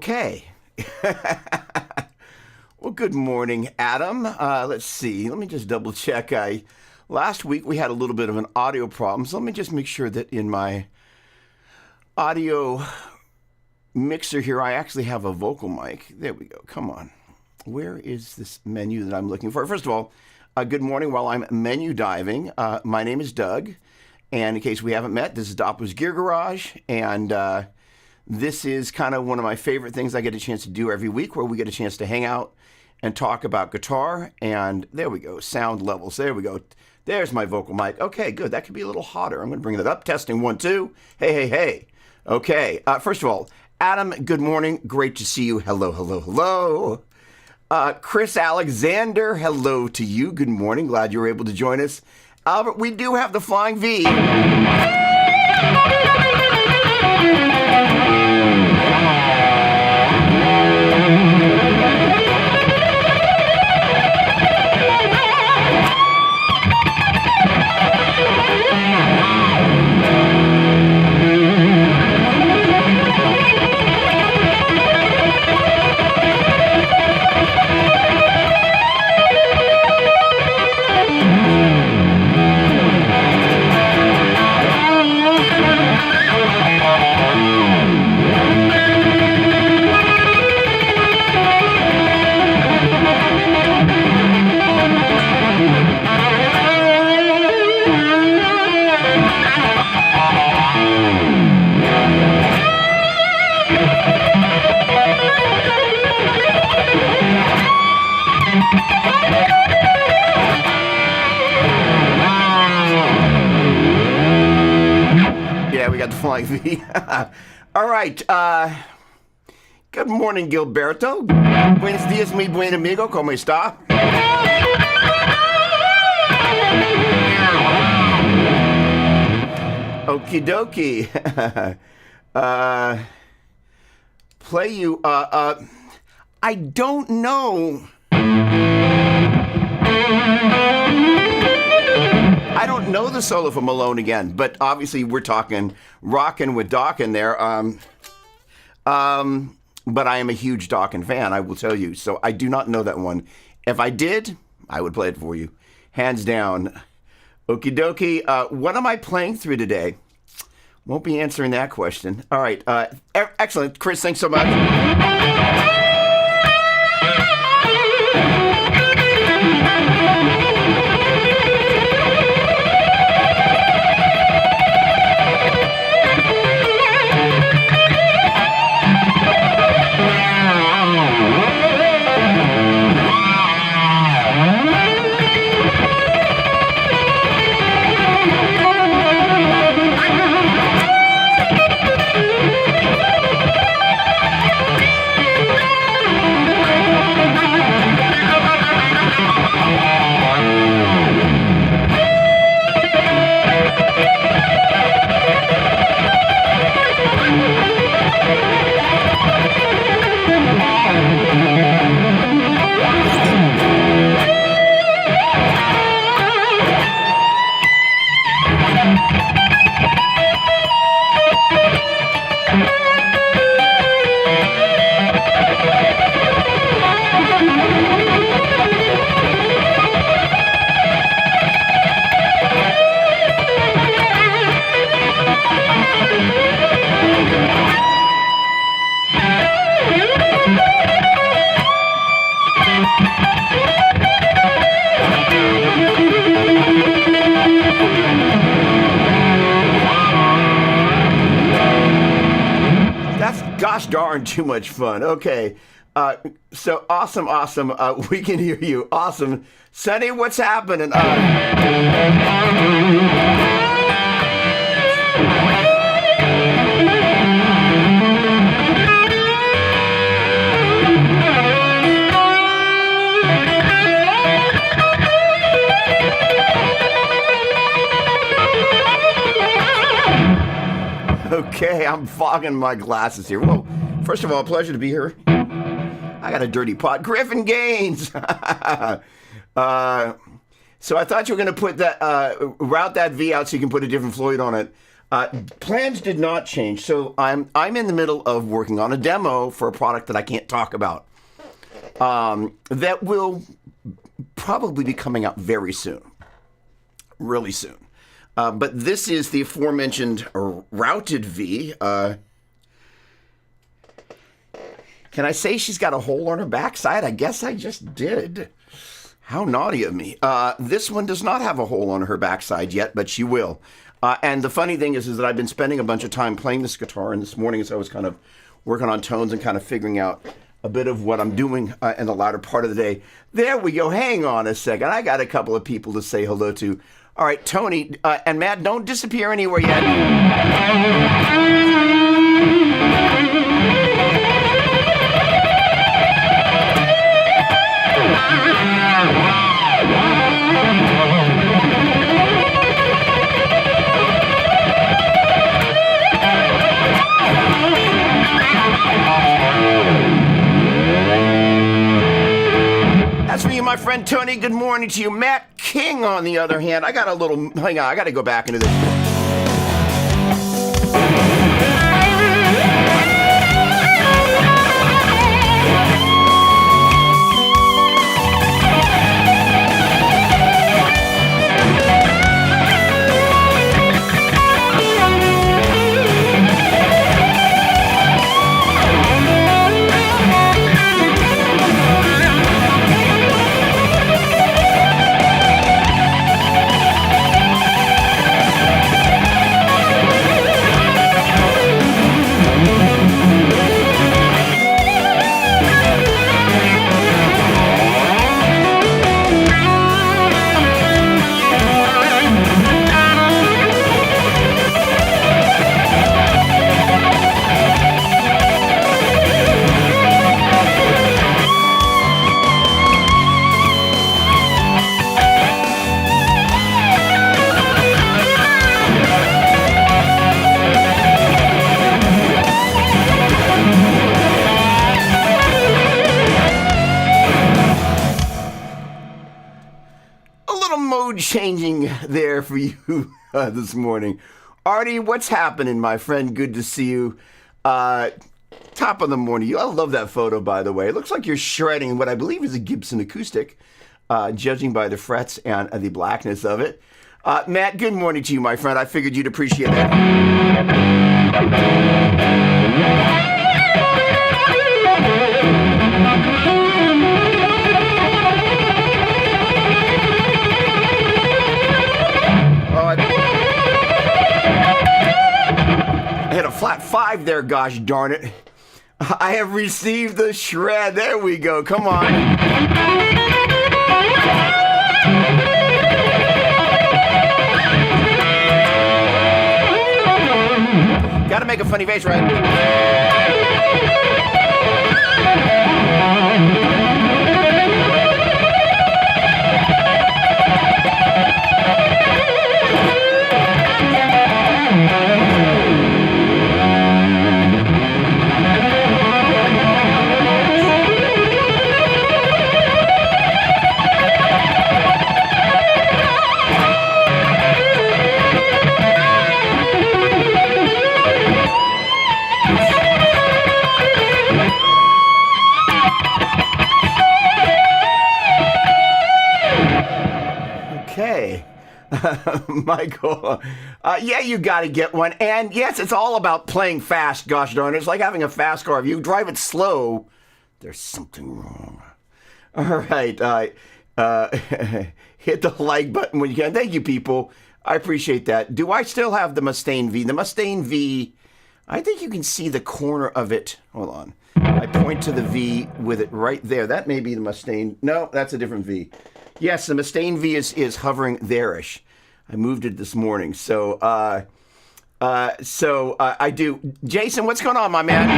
Okay. Well, good morning, Adam. Let's see. Let me just double check. Last week we had a little bit of an audio problem, so let me just make sure that in my audio mixer here, I actually have a vocal mic. There we go. Come on. Where is this menu that I'm looking for? First of all, good morning while I'm menu diving. My name is Doug, and in case we haven't met, this is Doppler'S Gear Garage, and this is kind of one of my favorite things I get a chance to do every week, where we get a chance to hang out and talk about guitar. And there we go, sound levels. There we go. There's my vocal mic. Okay, good. That could be a little hotter. I'm going to bring that up. Testing 1, 2. Hey, hey, hey. Okay. First of all, Adam, good morning. Great to see you. Hello, hello, hello. Chris Alexander, hello to you. Good morning. Glad you were able to join us. Albert, we do have the Flying V. Yeah, we got the Flying V. All right. Good morning, Gilberto. Buenos dias, mi buen amigo. ¿Cómo está? Okie dokie. Play you. I don't know. I don't know the solo from Alone Again, but obviously we're talking rockin' with Dawkins there. But I am a huge Dawkins fan, I will tell you. So I do not know that one. If I did, I would play it for you. Hands down. Okie dokie. What am I playing through today? Won't be answering that question. All right. Excellent. Chris, thanks so much. Gosh darn too much fun. Okay. So awesome. We can hear you. Awesome. Sonny, what's happening? Okay, I'm fogging my glasses here. Well, first of all, pleasure to be here. I got a dirty pot. Griffin Gaines. So I thought you were going to put that, route that V out so you can put a different Floyd on it. Plans did not change. So I'm in the middle of working on a demo for a product that I can't talk about. That will probably be coming out very soon. Really soon. But this is the aforementioned routed V. Can I say she's got a hole on her backside? I guess I just did. How naughty of me. This one does not have a hole on her backside yet, but she will. And the funny thing is that I've been spending a bunch of time playing this guitar, and this morning as I was kind of working on tones and kind of figuring out a bit of what I'm doing in the latter part of the day. There we go. Hang on a second. I got a couple of people to say hello to. All right, Tony and Matt, don't disappear anywhere yet. That's for you, my friend Tony. Good morning to you. Matt King, on the other hand, I got a little, hang on, I got to go back into this. Changing there for you this morning. Artie, what's happening, my friend? Good to see you. Top of the morning. I love that photo, by the way. It looks like you're shredding what I believe is a Gibson acoustic, judging by the frets and the blackness of it. Matt, good morning to you, my friend. I figured you'd appreciate that. I hit a flat 5 there, gosh darn it. I have received the shred. There we go. Come on. Gotta make a funny face, right? Okay. Michael, yeah, you got to get one. And yes, it's all about playing fast, gosh darn it. It's like having a fast car. If you drive it slow, there's something wrong. All right. Hit the like button when you can. Thank you, people. I appreciate that. Do I still have the Mustaine V? The Mustaine V, I think you can see the corner of it. Hold on. I point to the V with it right there. That may be the Mustaine. No, that's a different V. Yes, the Mustaine V is hovering there-ish. I moved it this morning. So I do. Jason, what's going on, my man?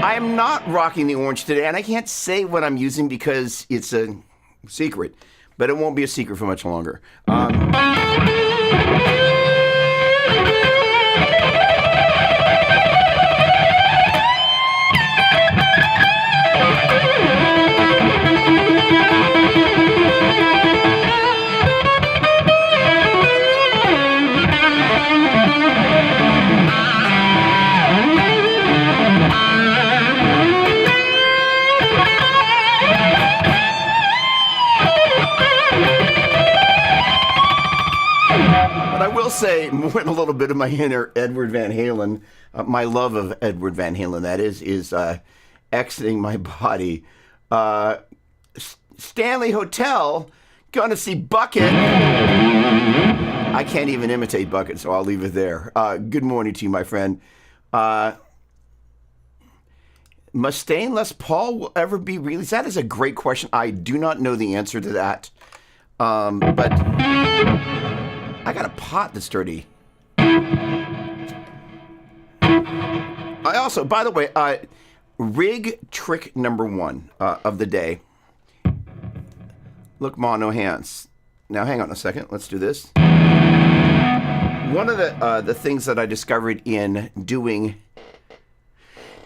I am not rocking the orange today, and I can't say what I'm using because it's a secret. But it won't be a secret for much longer. say more than a little bit of my inner Edward Van Halen, my love of Edward Van Halen, that is exiting my body. Stanley Hotel, gonna see Bucket. I can't even imitate Bucket, so I'll leave it there. Good morning to you, my friend. Mustaine Les Paul will ever be released? That is a great question. I do not know the answer to that. But I got a pot that's dirty. I also, by the way, rig trick number 1 of the day. Look, Ma, no hands. Now, hang on a second. Let's do this. One of the things that I discovered in doing...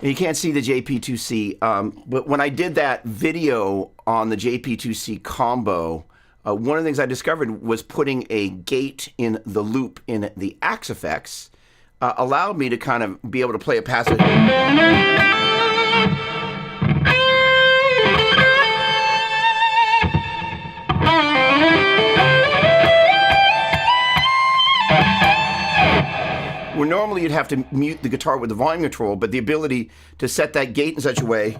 You can't see the JP2C, but when I did that video on the JP2C combo, one of the things I discovered was putting a gate in the loop in the Axe effects allowed me to kind of be able to play a passage. Where normally you'd have to mute the guitar with the volume control, but the ability to set that gate in such a way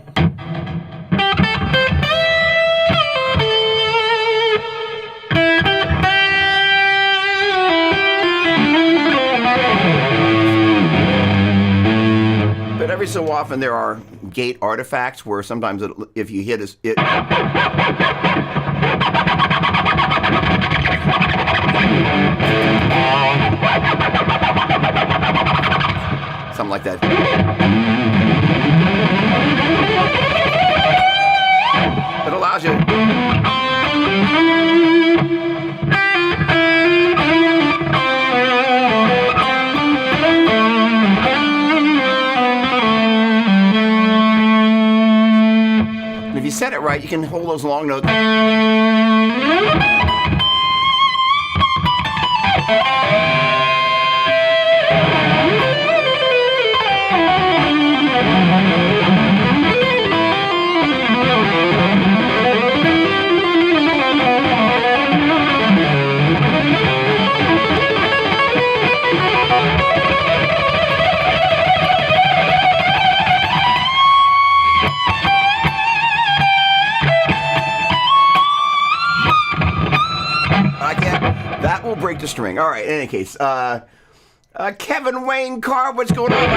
but every so often there are gate artifacts where sometimes if you hit it something like that. It allows you. And if you set it right, you can hold those long notes. Break the string. All right, in any case, Kevin Wayne Carr, what's going on?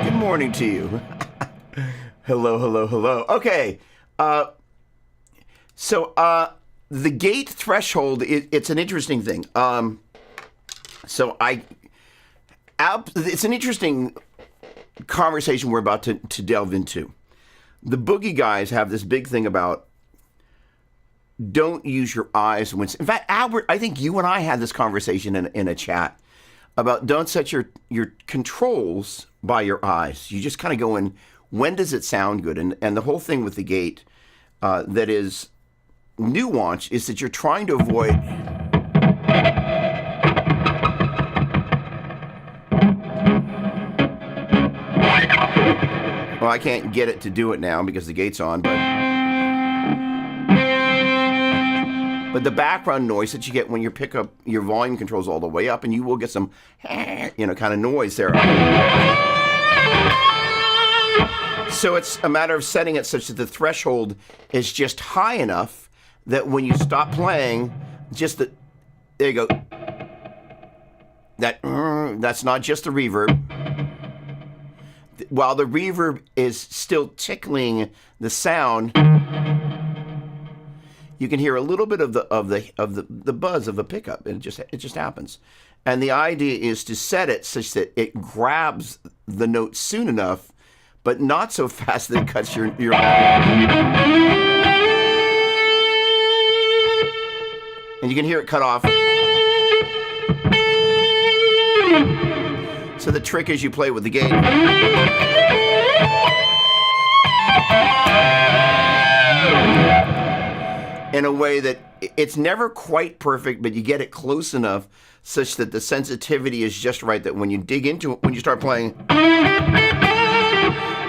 Good morning to you. Hello, hello, hello. Okay. So the gate threshold, it's an interesting thing. It's an interesting conversation we're about to delve into. The boogie guys have this big thing about don't use your eyes. In fact, Albert, I think you and I had this conversation in a chat about don't set your controls by your eyes. You just kind of go in, when does it sound good? And the whole thing with the gate that is nuance is that you're trying to avoid well, I can't get it to do it now because the gate's on, but the background noise that you get when you pick up your volume controls all the way up, and you will get some kind of noise there. So it's a matter of setting it such that the threshold is just high enough that when you stop playing, there you go. That's not just the reverb. While the reverb is still tickling the sound, you can hear a little bit of the buzz of the pickup, and it just happens. And the idea is to set it such that it grabs the note soon enough, but not so fast that it cuts your and you can hear it cut off. So the trick is you play with the gate. in a way that it's never quite perfect, but you get it close enough such that the sensitivity is just right, that when you dig into it, when you start playing, you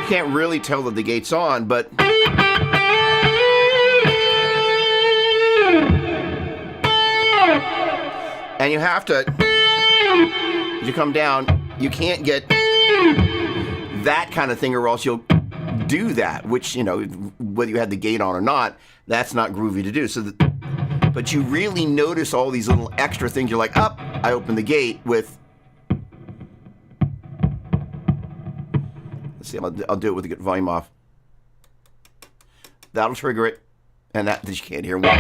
can't really tell that the gate's on, but and you have to, as you come down, you can't get that kind of thing, or else you'll do that, which, you know, whether you had the gate on or not, that's not groovy to do. So, but you really notice all these little extra things. You're like, up, I open the gate with, let's see, I'll do it with the volume off. That'll trigger it, and that you can't hear one.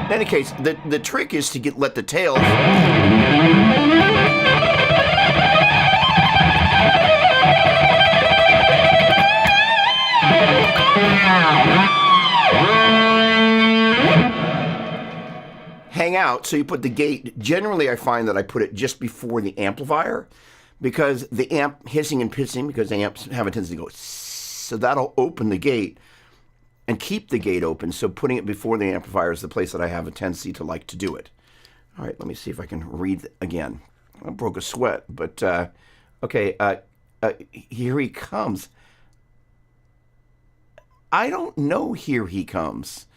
In any case, the trick is to let the tail. Hang out, so you put the gate, generally I find that I put it just before the amplifier, because the amp hissing and pissing, because the amps have a tendency to go, so that'll open the gate and keep the gate open. So putting it before the amplifier is the place that I have a tendency to like to do it. All right, let me see if I can read again. I broke a sweat, but okay, here he comes. I don't know Here He Comes.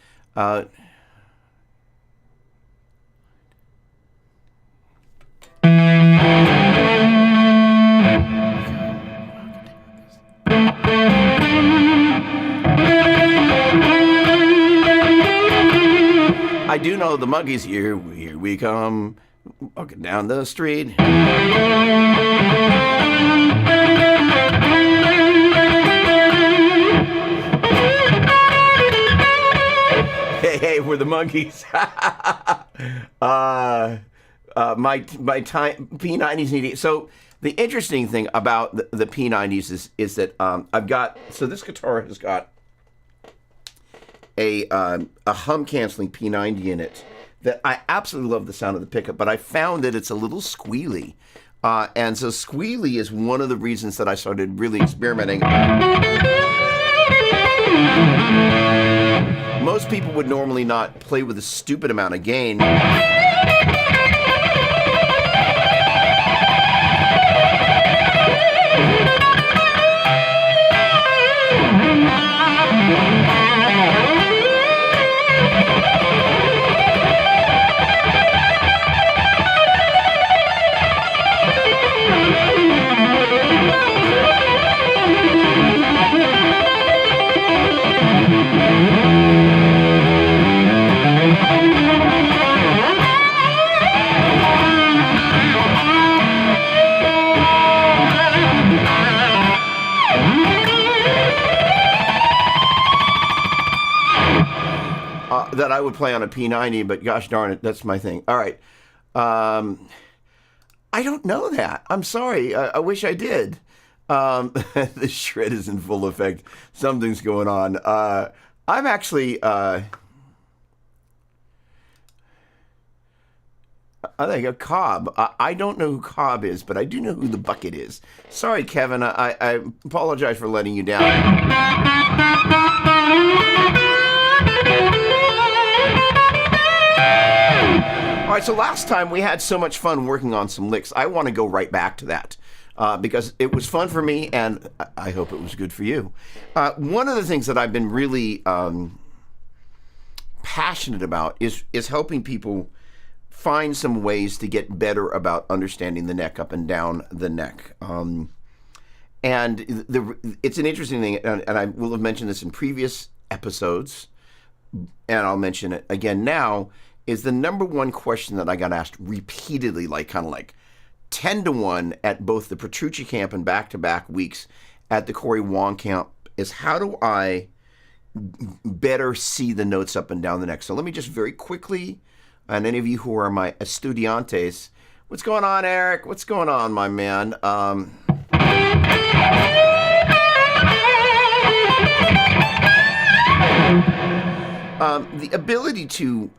I do know the Monkeys. Here we come, walking down the street. Hey, we're the Monkeys. my time P90s need. So the interesting thing about the P90s is that I've got, so this guitar has got a hum canceling P90 in it that I absolutely love the sound of the pickup, but I found that it's a little squealy. And so squealy is one of the reasons that I started really experimenting. Most people would normally not play with a stupid amount of gain. That I would play on a P90, but gosh darn it, that's my thing. All right. I don't know that. I'm sorry. I wish I did. The shred is in full effect. Something's going on. I'm actually, I think a Cobb. I don't know who Cobb is, but I do know who the Bucket is. Sorry, Kevin. I apologize for letting you down. All right, so last time we had so much fun working on some licks. I want to go right back to that because it was fun for me, and I hope it was good for you. One of the things that I've been really passionate about is helping people find some ways to get better about understanding the neck up and down the neck. And it's an interesting thing, and I will have mentioned this in previous episodes, and I'll mention it again now, is the number one question that I got asked repeatedly, like kind of like 10 to 1 at both the Petrucci camp and back-to-back weeks at the Corey Wong camp, is how do I better see the notes up and down the neck? So let me just very quickly, and any of you who are my estudiantes, what's going on, Eric? What's going on, my man? The ability to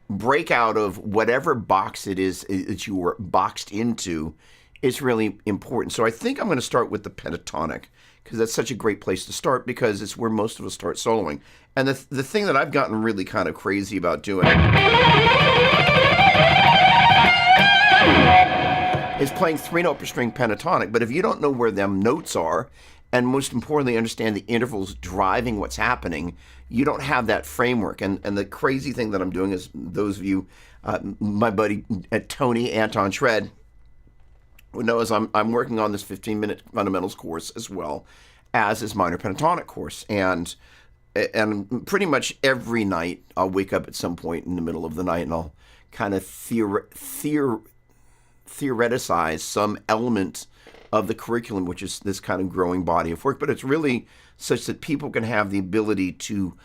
break out of whatever box it is that you were boxed into is really important. So I think I'm going to start with the pentatonic because that's such a great place to start because it's where most of us start soloing. And the thing that I've gotten really kind of crazy about doing is playing 3-note per string pentatonic. But if you don't know where them notes are, and most importantly, understand the intervals driving what's happening, you don't have that framework. And the crazy thing that I'm doing is, those of you, my buddy Tony Anton Shred, who knows I'm working on this 15-minute fundamentals course as well as his minor pentatonic course. And pretty much every night I'll wake up at some point in the middle of the night and I'll kind of theoreticize some element of the curriculum, which is this kind of growing body of work. But it's really such that people can have the ability to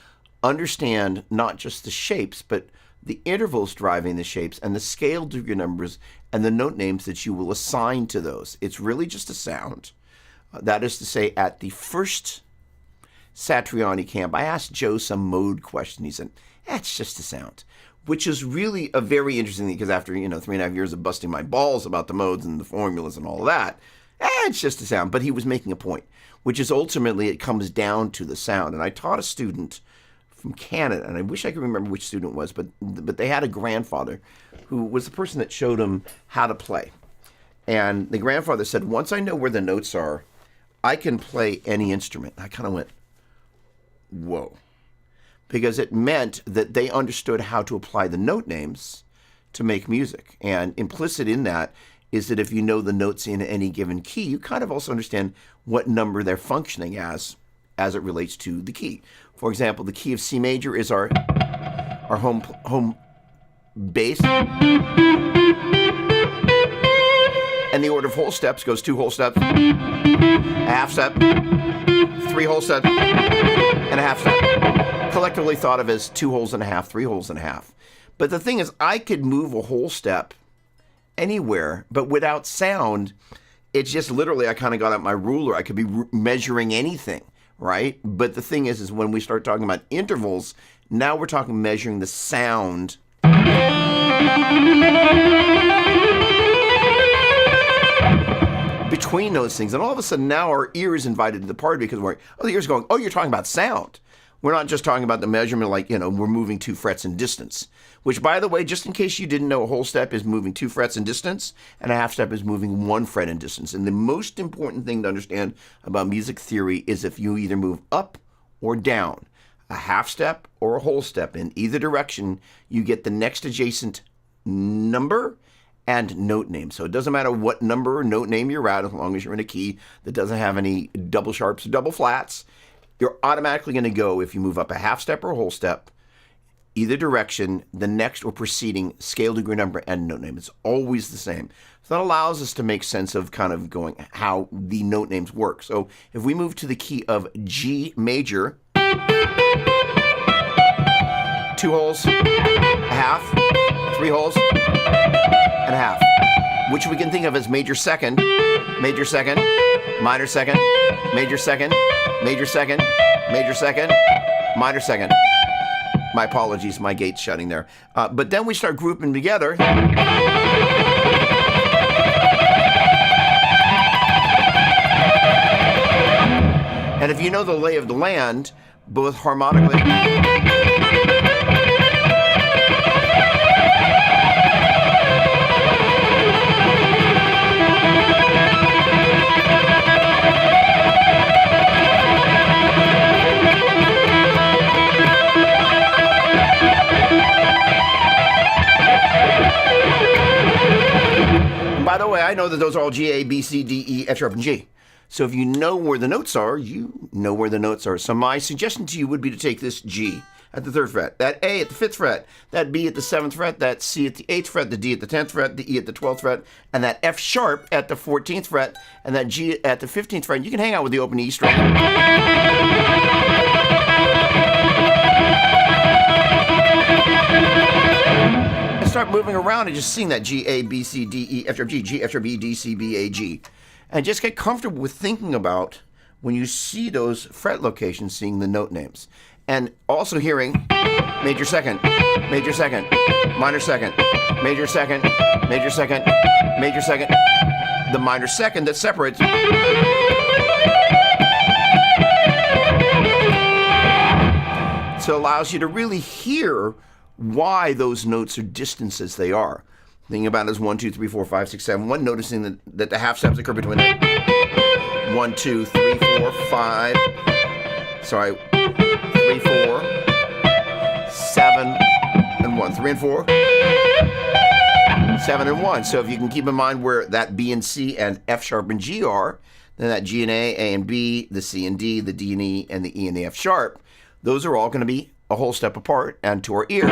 understand not just the shapes, but the intervals driving the shapes and the scale degree numbers and the note names that you will assign to those. It's really just a sound. That is to say, at the first Satriani camp, I asked Joe some mode question. He said, it's just a sound, which is really a very interesting thing because after, 3.5 years of busting my balls about the modes and the formulas and all of that, it's just a sound. But he was making a point, which is ultimately it comes down to the sound. And I taught a student from Canada, and I wish I could remember which student it was, but they had a grandfather who was the person that showed him how to play. And the grandfather said, once I know where the notes are, I can play any instrument. I kind of went, whoa. Because it meant that they understood how to apply the note names to make music. And implicit in that is that if you know the notes in any given key, you kind of also understand what number they're functioning as it relates to the key. For example, the key of C major is our home bass. And the order of whole steps goes 2 whole steps, a half step, 3 whole steps, and a half step. Collectively thought of as 2 wholes and a half, 3 wholes and a half. But the thing is, I could move a whole step anywhere, but without sound, it's just literally, I kind of got out my ruler. I could be measuring anything, right? But the thing is when we start talking about intervals, now we're talking measuring the sound between those things. And all of a sudden now our ear is invited to the party because the ear's going, oh, you're talking about sound. We're not just talking about the measurement like, we're moving 2 frets in distance, which, by the way, just in case you didn't know, a whole step is moving 2 frets in distance and a half step is moving 1 fret in distance. And the most important thing to understand about music theory is if you either move up or down, a half step or a whole step, in either direction, you get the next adjacent number and note name. So it doesn't matter what number or note name you're at, as long as you're in a key that doesn't have any double sharps or double flats, you're automatically going to go, if you move up a half step or a whole step, either direction, the next or preceding scale degree number and note name. It's always the same. So that allows us to make sense of kind of going how the note names work. So if we move to the key of G major, 2 holes, a half, 3 holes, and a half, which we can think of as major second, minor second, major second, major second, minor second. My apologies, my gate's shutting there. But then we start grouping together. And if you know the lay of the land, both harmonically by the way, I know that those are all G, A, B, C, D, E, F sharp, and G. So if you know where the notes are, you know where the notes are. So my suggestion to you would be to take this G at the 3rd fret, that A at the 5th fret, that B at the 7th fret, that C at the 8th fret, the D at the 10th fret, the E at the 12th fret, and that F sharp at the 14th fret, and that G at the 15th fret. You can hang out with the open E string. Start moving around and just seeing that G, A, B, C, D, E, F sharp, G, G, F sharp, B, D, C, B, A, G. And just get comfortable with thinking about when you see those fret locations, seeing the note names. And also hearing major second, minor second, major second, major second, the minor second that separates. So it allows you to really hear why those notes are distant as they are. Thinking about it as 1, 2, 3, 4, 5, 6, 7, 1, noticing that the half steps occur between it. 1, 2, 3, 4, 5. Sorry, 3, 4, 7, and 1. 3 and 4, 7 and 1. So if you can keep in mind where that B and C and F sharp and G are, then that G and A and B, the C and D, the D and E, and the E and the F sharp, those are all going to be a whole step apart, and to our ear.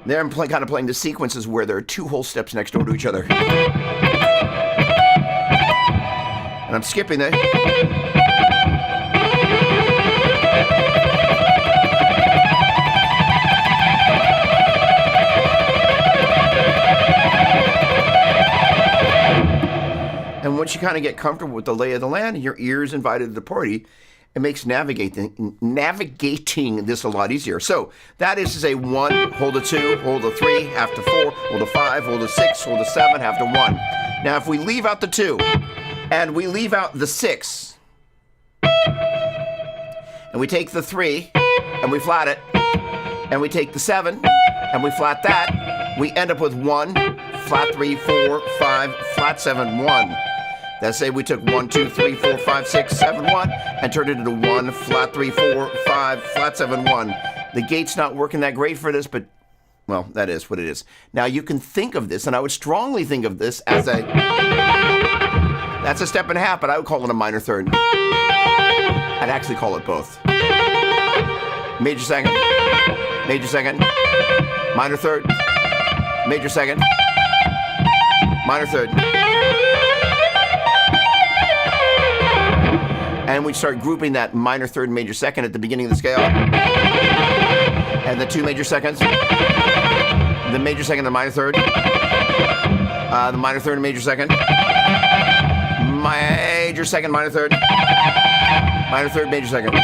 There I'm kind of playing the sequences where there are two whole steps next door to each other. And I'm skipping it. And once you kind of get comfortable with the lay of the land and your ears invited to the party, it makes navigating this a lot easier. So that is to say 1, hold a 2, hold a 3, half to 4, hold a 5, hold a 6, hold a 7, half to 1. Now if we leave out the 2 and we leave out the 6 and we take the 3 and we flat it and we take the 7 and we flat that, we end up with 1, flat 3, 4, 5, flat 7, 1. Let's say we took 1, 2, 3, 4, 5, 6, 7, 1 and turned it into 1, flat 3, 4, 5, flat 7, 1. The gate's not working that great for this, but, well, that is what it is. Now, you can think of this, and I would strongly think of this as that's a step and a half, but I would call it a minor third. I'd actually call it both. Major second, minor third, major second, minor third. And we start grouping that minor third and major second at the beginning of the scale. And the 2 major seconds. The major second and the minor third. The minor third and major second. Major second, minor third. Minor third, major second. You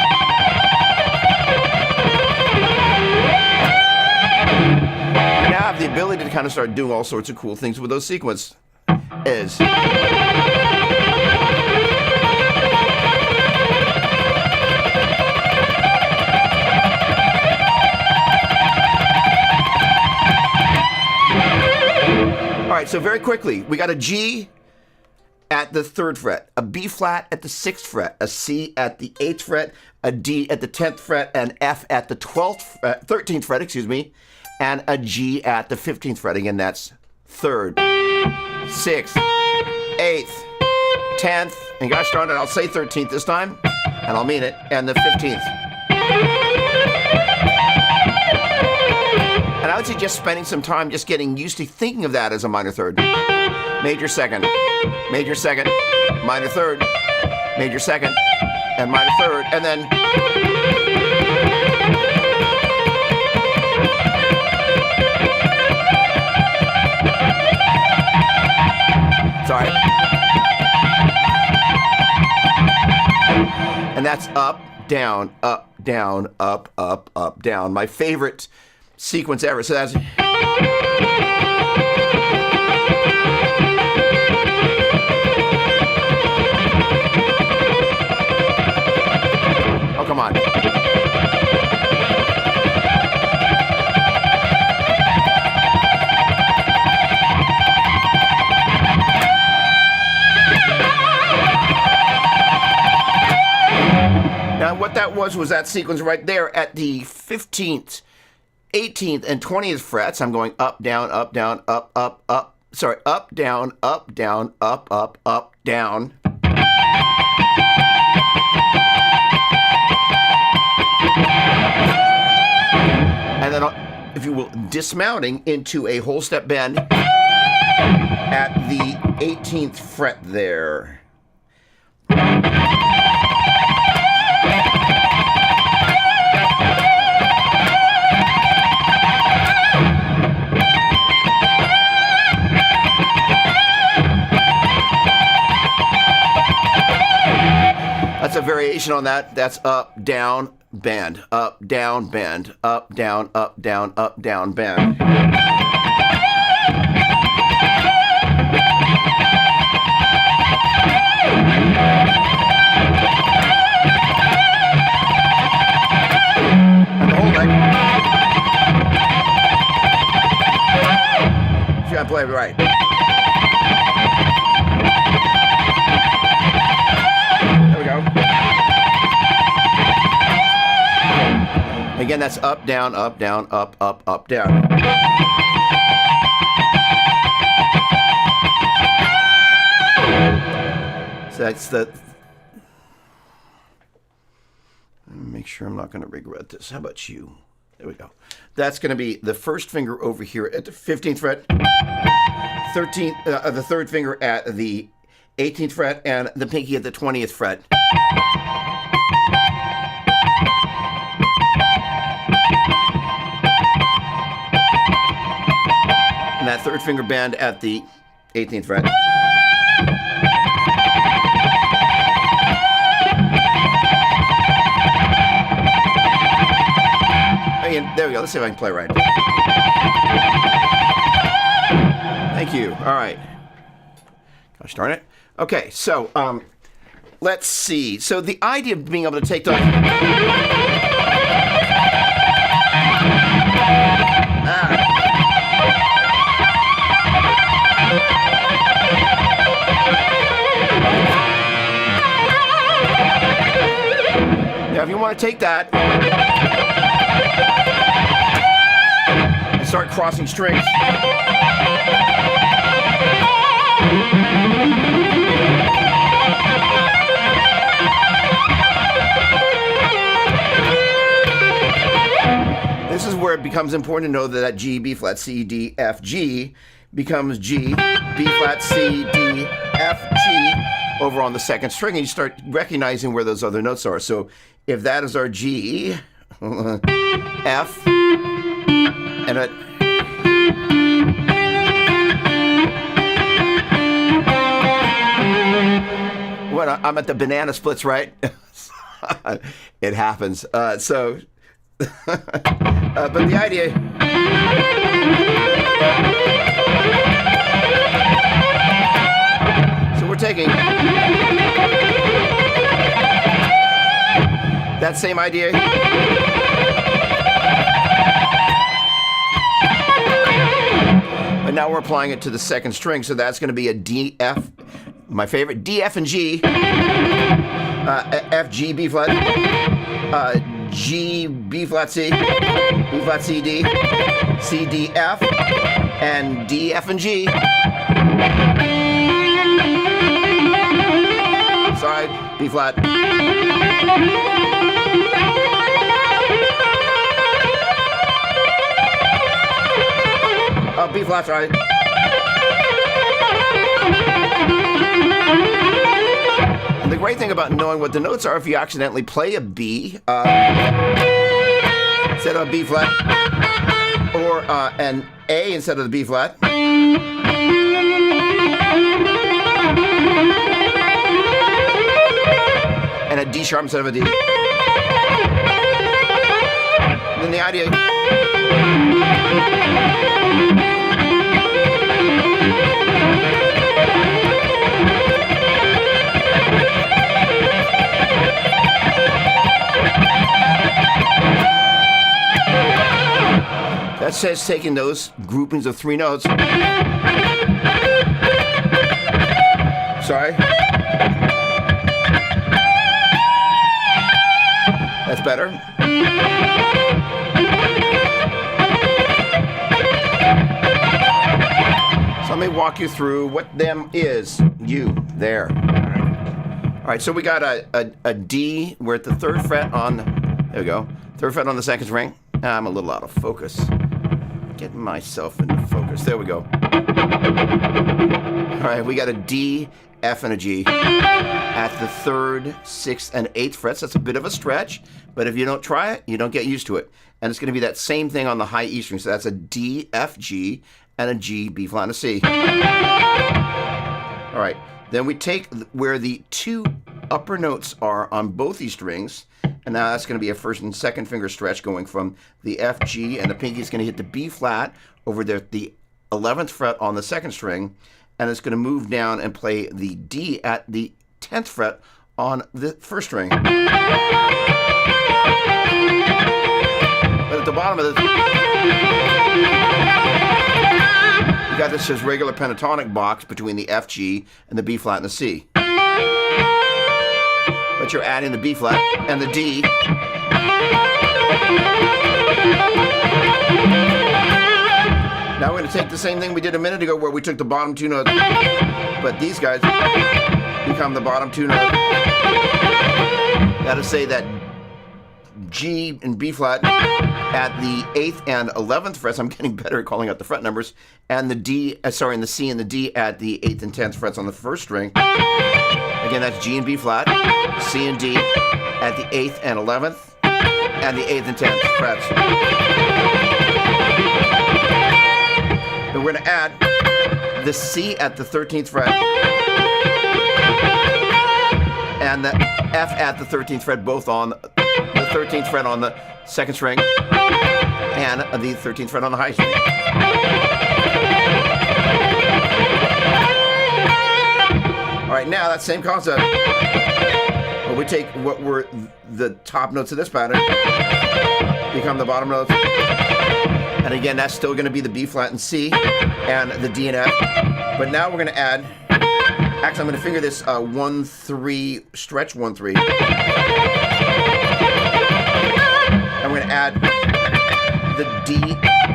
now have the ability to kind of start doing all sorts of cool things with those sequences. All right, so very quickly, we got a G at the 3rd fret, a B flat at the 6th fret, a C at the 8th fret, a D at the 10th fret, an F at the 13th fret, and a G at the 15th fret. Again, that's 3rd, 6th, 8th, 10th, and gosh darn it, I'll say 13th this time, and I'll mean it, and the 15th. And I would suggest spending some time just getting used to thinking of that as a minor third. Major second, minor third, major second, and minor third, and then sorry. And that's up, down, up, down, up, up, up, down. My favorite sequence ever. So that's oh, come on. Now what that was that sequence right there at the 15th, 18th, and 20th frets. I'm going up, down, up, down, up, up, up. Sorry, up, down, up, down, up, up, up, down. And then, if you will, dismounting into a whole step bend at the 18th fret there. That's a variation on that. That's up, down, bend, up, down, bend, up, down, bend. And the whole leg. You gotta play it right. There we go. Again, that's up, down, up, down, up, down. So that's the... Make sure I'm not going to regret this. How about you? There we go. That's going to be the first finger over here at the 15th fret, 13th, the third finger at the 18th fret, and the pinky at the 20th fret. And that third finger bend at the 18th fret. Again, there we go. Let's see if I can play right. Thank you. All right. Gosh darn it. Okay, so let's see. So the idea of being able to take the... Now, if you want to take that and start crossing strings. This is where it becomes important to know that that G, B flat, C, D, F, G becomes G, B flat, C, D, F, G over on the second string, and you start recognizing where those other notes are. So if that is our G, F, and it... When I'm at the banana splits, right? It happens. But the idea... So we're taking that same idea. But now we're applying it to the second string, so that's going to be a D, F, my favorite, D, F, and G, F, G, B flat, G, B flat, C, B flat, C, D, C, D, F, and D, F, and G. Side, B flat. B flat, right. And the great thing about knowing what the notes are, if you accidentally play a B instead of a B flat, or an A instead of the B flat, and a D sharp instead of a D, then the idea... That says taking those groupings of three notes. Sorry. That's better. So let me walk you through what them is. You, there. All right, so we got a D. We're at the third fret on, there we go. Third fret on the second string. I'm a little out of focus. Getting myself into focus. There we go. All right, we got a D, F, and a G at the third, sixth, and eighth frets. That's a bit of a stretch, but if you don't try it, you don't get used to it. And it's going to be that same thing on the high E string. So that's a D, F, G, and a G, B flat, and a C. All right, then we take where the two upper notes are on both these strings. And now that's going to be a first and second finger stretch going from the F, G, and the pinky is going to hit the B flat over the 11th fret on the second string, and it's going to move down and play the D at the 10th fret on the first string. But at the bottom of this, you got this as regular pentatonic box between the F, G, and the B flat and the C. But you're adding the B flat and the D. Now we're going to take the same thing we did a minute ago where we took the bottom two notes, but these guys become the bottom two notes. That is, say that G and B flat at the 8th and 11th frets. I'm getting better at calling out the fret numbers. And the D, and the C and the D at the 8th and 10th frets on the first string. Again, that's G and B flat, C and D at the 8th and 11th, and the 8th and 10th frets. Then we're going to add the C at the 13th fret and the F at the 13th fret, both on the 13th fret on the second string and the 13th fret on the high string. All right, now that same concept. Well, we take what were the top notes of this pattern, become the bottom notes. And again, that's still going to be the B flat and C and the D and F. But now we're going to add, actually I'm going to finger this 1-3, stretch 1-3. And we're going to add the D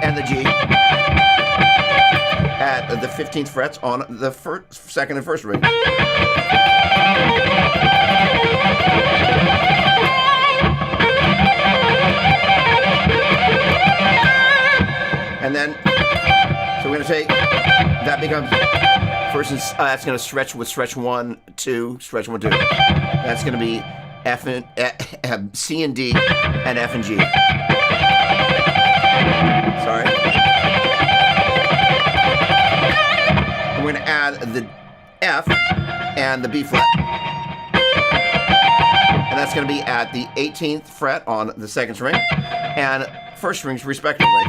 and the G at the 15th frets on the second and first ring. And then, so we're going to take, that becomes, first, that's going to stretch with stretch 1, 2, stretch 1, 2. That's going to be F and C and D and F and G. Sorry. And we're going to add the F and the B flat. And that's going to be at the 18th fret on the second string and first strings respectively.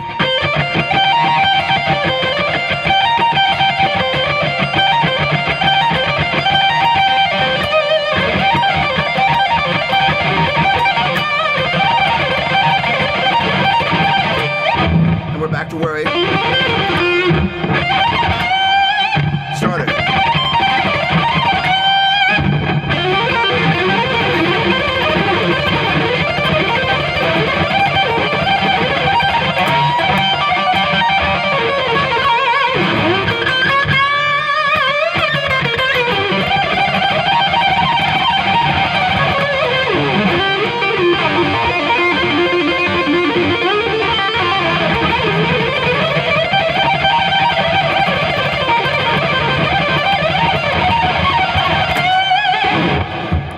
And we're back to where we started.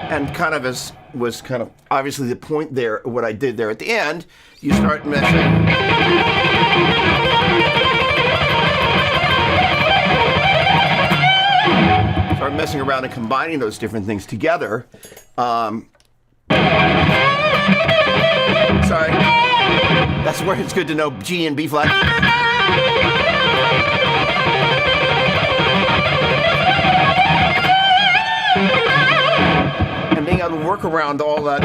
And kind of as was kind of obviously the point there, what I did there at the end, you start messing. Start messing around and combining those different things together. Sorry. That's where it's good to know G and B flat. Being able to work around all that.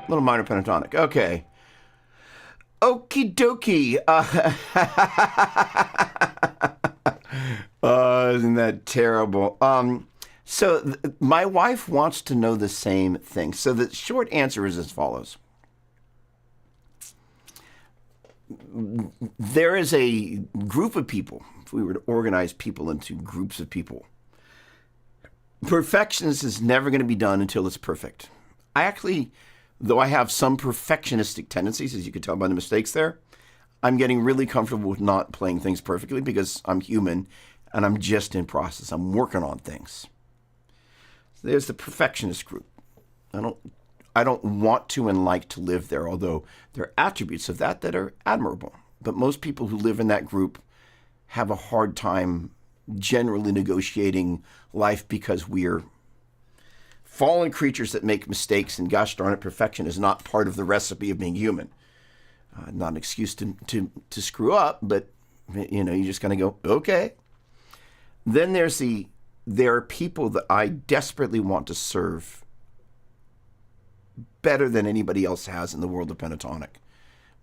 Little minor pentatonic. Okay. Okie dokie. Oh, isn't that terrible? So my wife wants to know the same thing. So the short answer is as follows. There is a group of people, if we were to organize people into groups of people, perfectionist is never going to be done until it's perfect. I actually, though I have some perfectionistic tendencies, as you can tell by the mistakes there, I'm getting really comfortable with not playing things perfectly because I'm human and I'm just in process. I'm working on things. So there's the perfectionist group. I don't want to and like to live there, although there are attributes of that are admirable. But most people who live in that group have a hard time generally negotiating life because we're fallen creatures that make mistakes, and gosh darn it, perfection is not part of the recipe of being human. Not an excuse to screw up, but you just kind of go, okay. Then there are people that I desperately want to serve better than anybody else has in the world of pentatonic,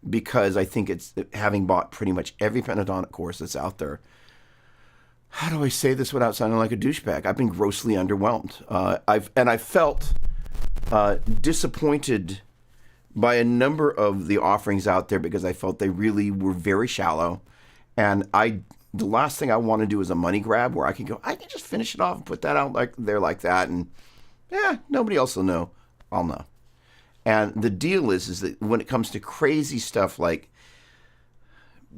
because I think it's, having bought pretty much every pentatonic course that's out there, how do I say this without sounding like a douchebag? I've been grossly underwhelmed. I felt disappointed by a number of the offerings out there because I felt they really were very shallow. And the last thing I want to do is a money grab where I can just finish it off and put that out like that, and nobody else will know. I'll know. And the deal is that when it comes to crazy stuff like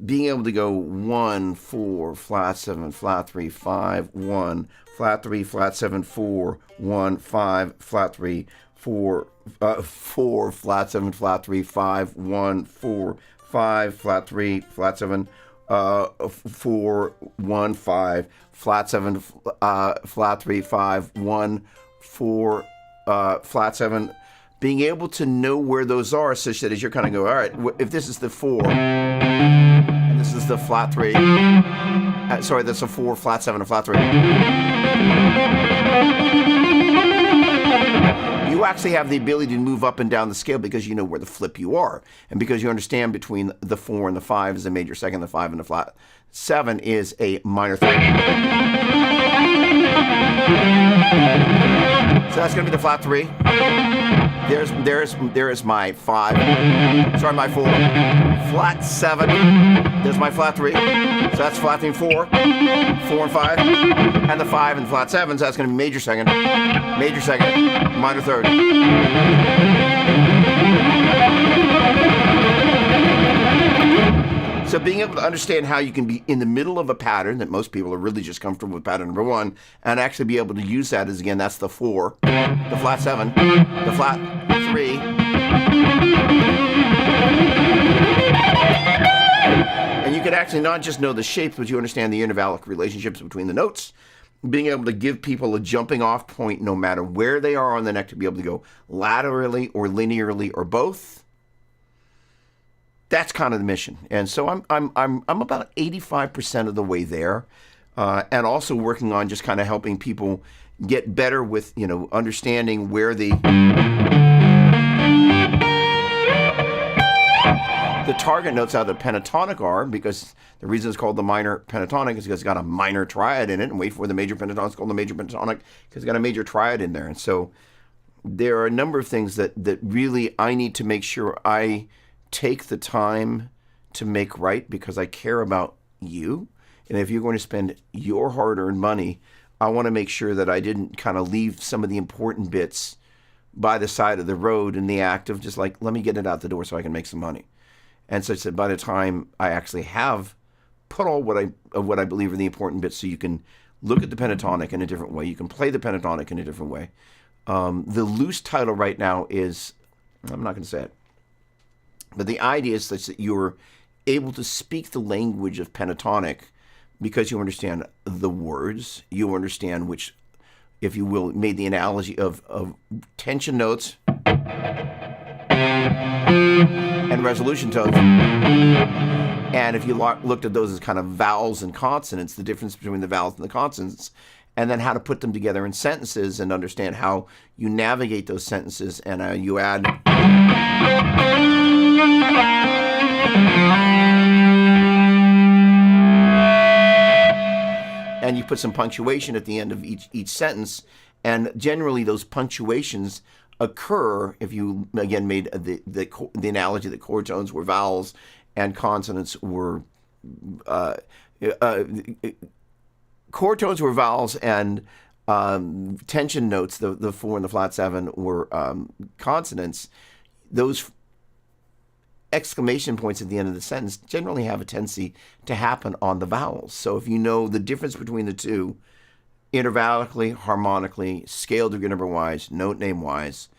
being able to go 1, 4, flat 7, flat 3, 5, 1, flat 3, flat 7, 4, 1, 5, flat 3, 4, 4, flat 7, flat 3, 5, 1, 4, 5, flat 3, flat 7, 4, 1, 5, flat 7, flat 3, 5, 1, 4, flat 7. Being able to know where those are such that as you're kind of go, all right, if this is the 4, and this is the flat 3, sorry, that's a 4, flat 7, and flat 3. You actually have the ability to move up and down the scale because you know where the flip you are. And because you understand between the 4 and the 5 is a major second, the 5 and the flat 7 is a minor third. So that's going to be the flat 3. There's my 5. Sorry, my 4. Flat 7. There's my flat 3. So that's flat 3 and 4. 4 and 5. And the 5 and flat 7. So that's going to be major second, minor third. So being able to understand how you can be in the middle of a pattern that most people are really just comfortable with pattern number 1, and actually be able to use that as, again, that's the 4, the flat 7, the flat 3. And you can actually not just know the shapes, but you understand the intervallic relationships between the notes. Being able to give people a jumping off point no matter where they are on the neck to be able to go laterally or linearly or both. That's kind of the mission. And so I'm about 85% of the way there, and also working on just kind of helping people get better with, understanding where the target notes out of the pentatonic are, because the reason it's called the minor pentatonic is because it's got a minor triad in it, and wait for the major pentatonic, it's called the major pentatonic because it's got a major triad in there. And so there are a number of things that really I need to make sure I take the time to make right, because I care about you. And if you're going to spend your hard-earned money, I want to make sure that I didn't kind of leave some of the important bits by the side of the road in the act of just like, let me get it out the door so I can make some money. And such that by the time I actually have put all what I believe are the important bits, so you can look at the pentatonic in a different way, you can play the pentatonic in a different way. The loose title right now is, I'm not going to say it, but the idea is such that you're able to speak the language of pentatonic because you understand the words, you understand which, if you will, made the analogy of tension notes and resolution tones. And if you looked at those as kind of vowels and consonants, the difference between the vowels and the consonants, and then how to put them together in sentences and understand how you navigate those sentences, and you add and you put some punctuation at the end of each sentence. And generally, those punctuations occur if you, again, made the analogy that chord tones were vowels and consonants were chord tones were vowels, and tension notes, the 4 and the flat 7, were consonants. Those exclamation points at the end of the sentence generally have a tendency to happen on the vowels. So if you know the difference between the two, intervallically, harmonically, scale degree number wise, note name wise,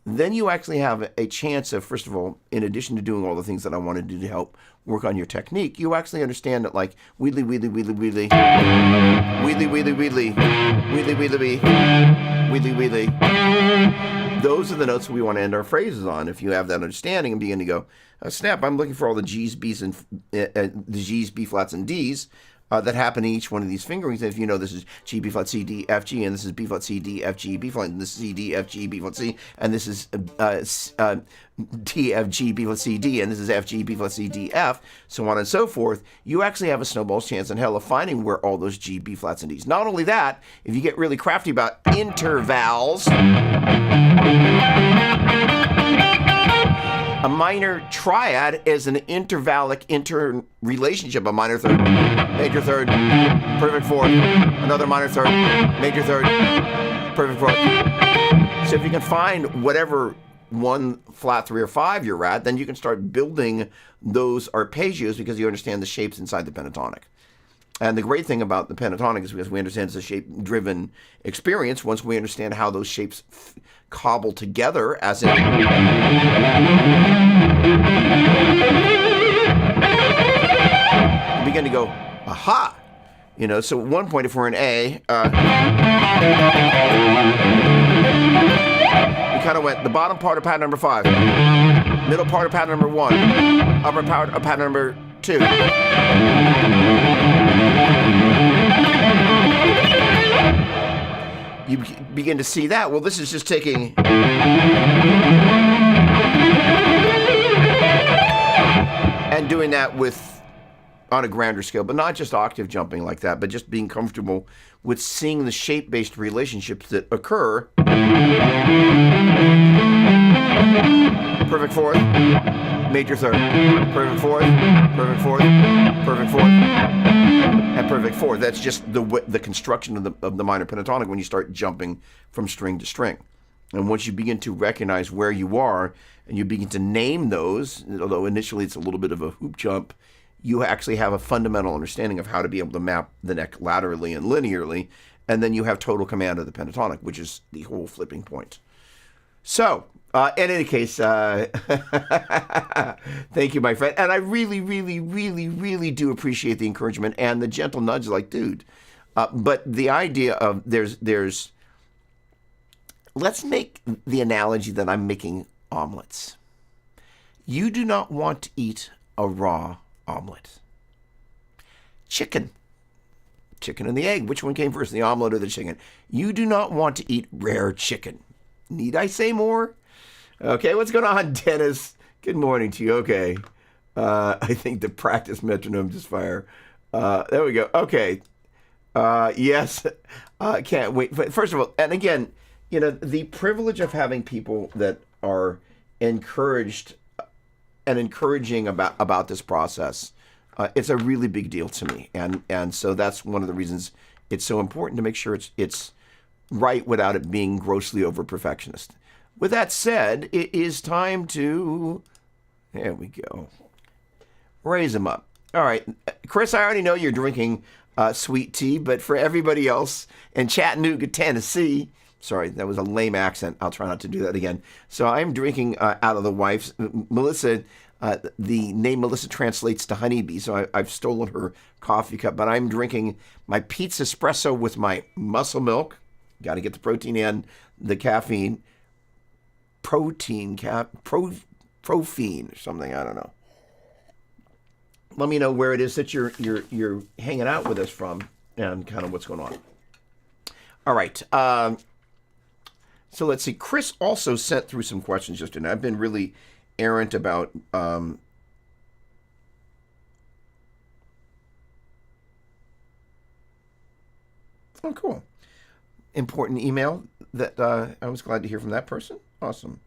then you actually have a chance of, first of all, in addition to doing all the things that I want to do to help work on your technique, you actually understand that, like, wheedly, wheedly, wheedly, wheedly, wheedly, wheedly, wheedly, wheedly, wheedly, wheedly, wheedly. Those are the notes we want to end our phrases on. If you have that understanding and begin to go, snap, I'm looking for all the G's, B's, and the G's, B flats, and D's that happen in each one of these fingerings. If you know this is G, B flat, C, D, F, G, and this is B flat, C, D, F, G, B flat, and this is C, D, F, G, B flat, C, and this is D, F, G, B flat, C, D, and this is F, G, B flat, C, D, F, so on and so forth, you actually have a snowball's chance in hell of finding where all those G, B flats, and D's. Not only that, if you get really crafty about intervals, a minor triad is an intervallic interrelationship, a minor third, major third, perfect fourth, another minor third, major third, perfect fourth. So if you can find whatever 1 flat 3 or 5 you're at, then you can start building those arpeggios because you understand the shapes inside the pentatonic. And the great thing about the pentatonic is because we understand it's a shape-driven experience. Once we understand how those shapes cobble together, as in you begin to go, aha! You know, so at one point, if we're in A, we kind of went the bottom part of pattern number 5, middle part of pattern number 1, upper part of pattern number 2. You begin to see that. Well, this is just taking and doing that with on a grander scale, but not just octave jumping like that, but just being comfortable with seeing the shape-based relationships that occur. Perfect fourth, major third, perfect fourth, perfect fourth, perfect fourth, and perfect fourth. That's just the construction of the minor pentatonic when you start jumping from string to string. And once you begin to recognize where you are and you begin to name those, although initially it's a little bit of a hoop jump, you actually have a fundamental understanding of how to be able to map the neck laterally and linearly, and then you have total command of the pentatonic, which is the whole flipping point. So, in any case, thank you, my friend. And I really, really, really, really do appreciate the encouragement and the gentle nudge, like, dude. But the idea of let's make the analogy that I'm making omelets. You do not want to eat a raw omelet. Chicken and the egg. Which one came first, the omelet or the chicken? You do not want to eat rare chicken. Need I say more? Okay, what's going on, Dennis? Good morning to you. Okay. I think the practice metronome just fire. There we go. Okay. Yes. Can't wait. But first of all, and again, you know, the privilege of having people that are encouraged and encouraging about this process, it's a really big deal to me. And so that's one of the reasons it's so important to make sure it's right without it being grossly over perfectionist. With that said, it is time to, there we go, raise them up. All right, Chris, I already know you're drinking sweet tea, but for everybody else in Chattanooga, Tennessee, sorry, that was a lame accent. I'll try not to do that again. So I'm drinking out of the wife's, Melissa, the name Melissa translates to honeybee, so I've stolen her coffee cup, but I'm drinking my pizza espresso with my muscle milk. Got to get the protein in, the caffeine, profine or something, I don't know. Let me know where it is that you're hanging out with us from and kind of what's going on. All right. So let's see. Chris also sent through some questions yesterday. I've been really errant about Oh, cool. Important email that I was glad to hear from that person. Awesome.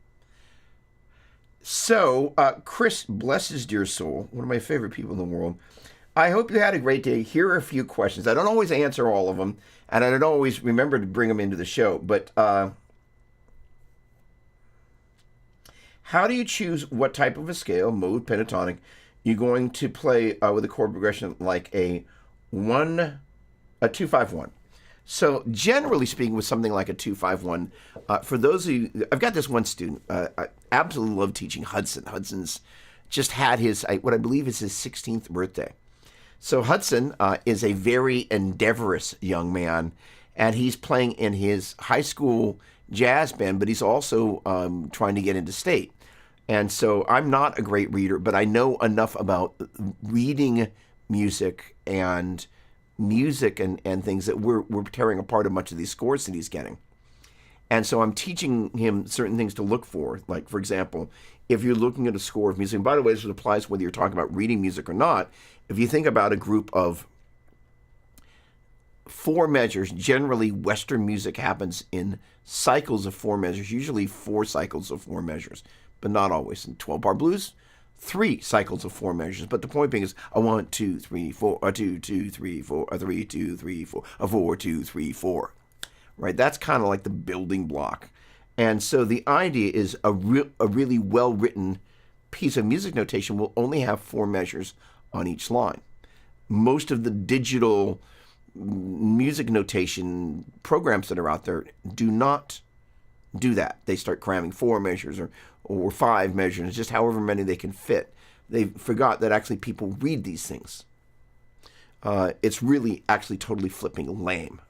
So, Chris, bless his dear soul, one of my favorite people in the world. I hope you had a great day. Here are a few questions. I don't always answer all of them, and I don't always remember to bring them into the show, but how do you choose what type of a scale, mode, pentatonic, you're going to play with a chord progression like a 2-5-1? So generally speaking, with something like a 2-5-1, for those of you, I've got this one student. I absolutely love teaching Hudson. Hudson's just had what I believe is his 16th birthday. So Hudson is a very endeavorous young man, and he's playing in his high school jazz band, but he's also trying to get into state. And so I'm not a great reader, but I know enough about reading music and things that we're tearing apart of much of these scores that he's getting. And so I'm teaching him certain things to look for. Like, for example, if you're looking at a score of music, and by the way, this applies whether you're talking about reading music or not. If you think about a group of 4 measures, generally Western music happens in cycles of 4 measures, usually 4 cycles of 4 measures, but not always. In 12-bar blues, 3 cycles of 4 measures. But the point being is a 1, 2, 3, 4, a 2, 2, 3, 4, a 3, 2, 3, 4, a 4, 2, 3, 4. Right? That's kind of like the building block. And so the idea is a really well-written piece of music notation will only have 4 measures on each line. Most of the digital music notation programs that are out there do not do that. They start cramming 4 measures or 5 measures, just however many they can fit. They forgot that actually people read these things. It's really actually totally flipping lame.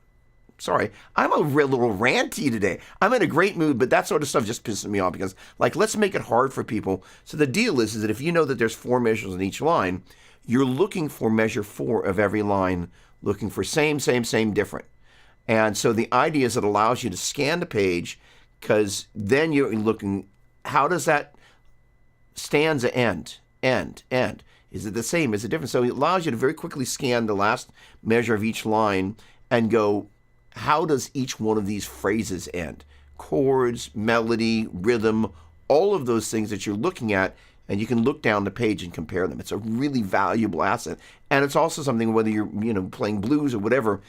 Sorry, I'm a real little ranty today. I'm in a great mood, but that sort of stuff just pisses me off because, like, let's make it hard for people. So the deal is that if you know that there's 4 measures on each line, you're looking for measure 4 of every line, looking for same, different. And so the idea is it allows you to scan the page because then you're looking, how does that stanza end? Is it the same? Is it different? So it allows you to very quickly scan the last measure of each line and go, how does each one of these phrases end? Chords, melody, rhythm, all of those things that you're looking at, and you can look down the page and compare them. It's a really valuable asset. And it's also something, whether you're playing blues or whatever,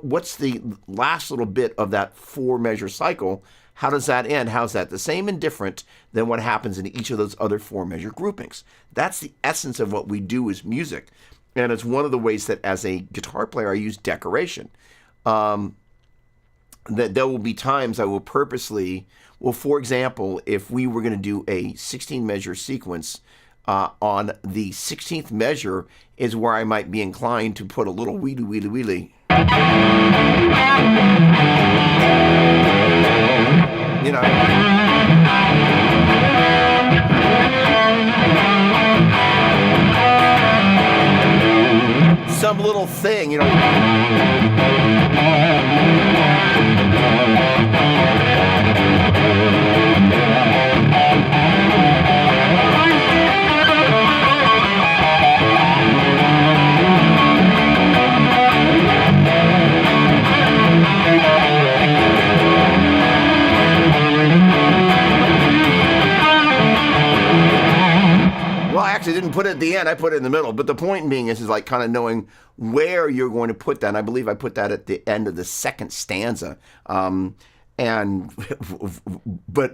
what's the last little bit of that 4 measure cycle? How does that end? How's that the same and different than what happens in each of those other 4 measure groupings? That's the essence of what we do as music. And it's one of the ways that as a guitar player I use decoration. That there will be times I will purposely, for example, if we were going to do a 16 measure sequence, on the 16th measure is where I might be inclined to put a little wheelie, wheelie, wheelie. Some little thing, actually didn't put it at the end. I put it in the middle. But the point being is like kind of knowing where you're going to put that. And I believe I put that at the end of the second stanza. But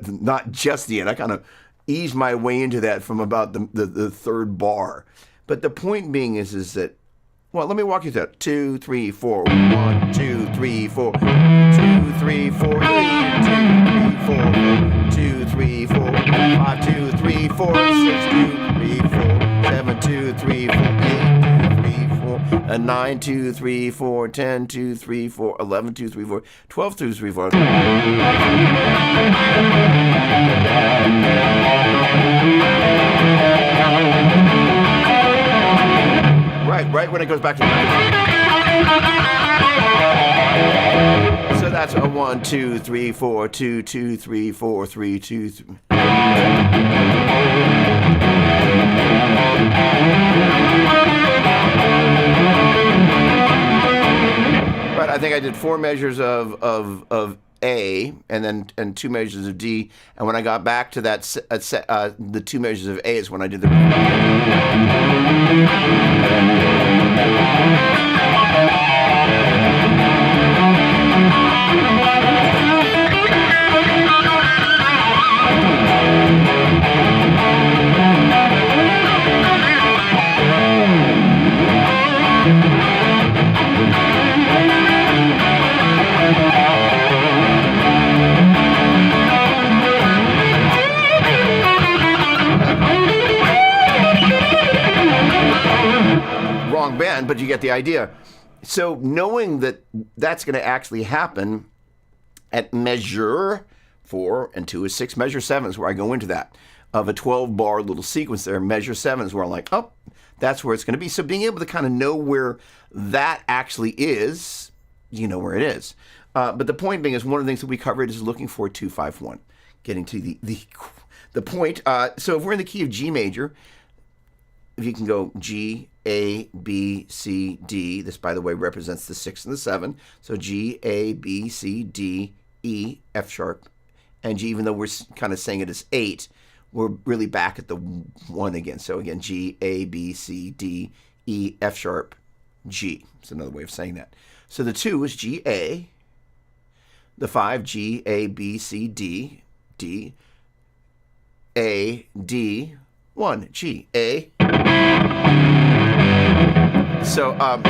not just the end. I kind of eased my way into that from about the third bar. But the point being is that, well, let me walk you through that. 2, 3, 4. 1, 2, 3, 4. 2, 3, 4. 2, 3, 4. 2, 3, 4. 5, 2, 3, 4. 6, 2, 3, 4. 7, 2, 3, 4. 8, 2, 3, 4. 9, 2, 3, 4. 10, 2, 3, 4. 11, 2, 3, 4. 12, 2, 3, 4. Right when it goes back to the so that's a 1, 2, 3, 4, 2, 2, 3, 4, 3, 2, 3. Right, I think I did 4 measures of A and 2 measures of D. And when I got back to that the 2 measures of A is when I did the. Wrong band, but you get the idea. So knowing that that's going to actually happen at measure 4 and 2 is 6, measure 7 is where I go into that. Of a 12-bar little sequence there, measure 7 is where I'm like, oh, that's where it's going to be. So being able to kind of know where that actually is, you know where it is. But the point being is one of the things that we covered is looking for 2-5-1, getting to the point. So if we're in the key of G major, if you can go G, A, B, C, D. This, by the way, represents the 6 and the 7. So G, A, B, C, D, E, F sharp, and G. Even though we're kind of saying it as 8, we're really back at the 1 again. So again, G, A, B, C, D, E, F sharp, G. It's another way of saying that. So the 2 is G, A. The 5, G, A, B, C, D, D, A, D, 1, G, A. So, I'm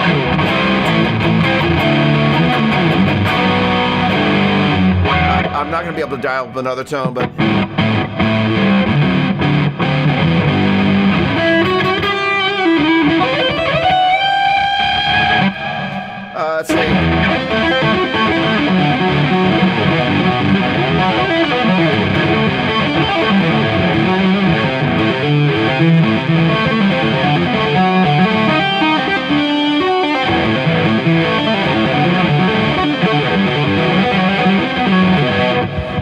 not going to be able to dial up another tone, but let's see.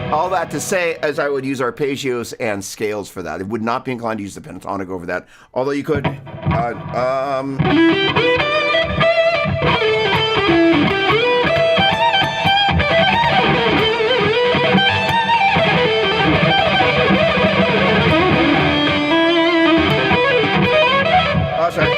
All that to say, as I would use arpeggios and scales for that. I would not be inclined to use the pentatonic over that, although you could. Oh, sorry.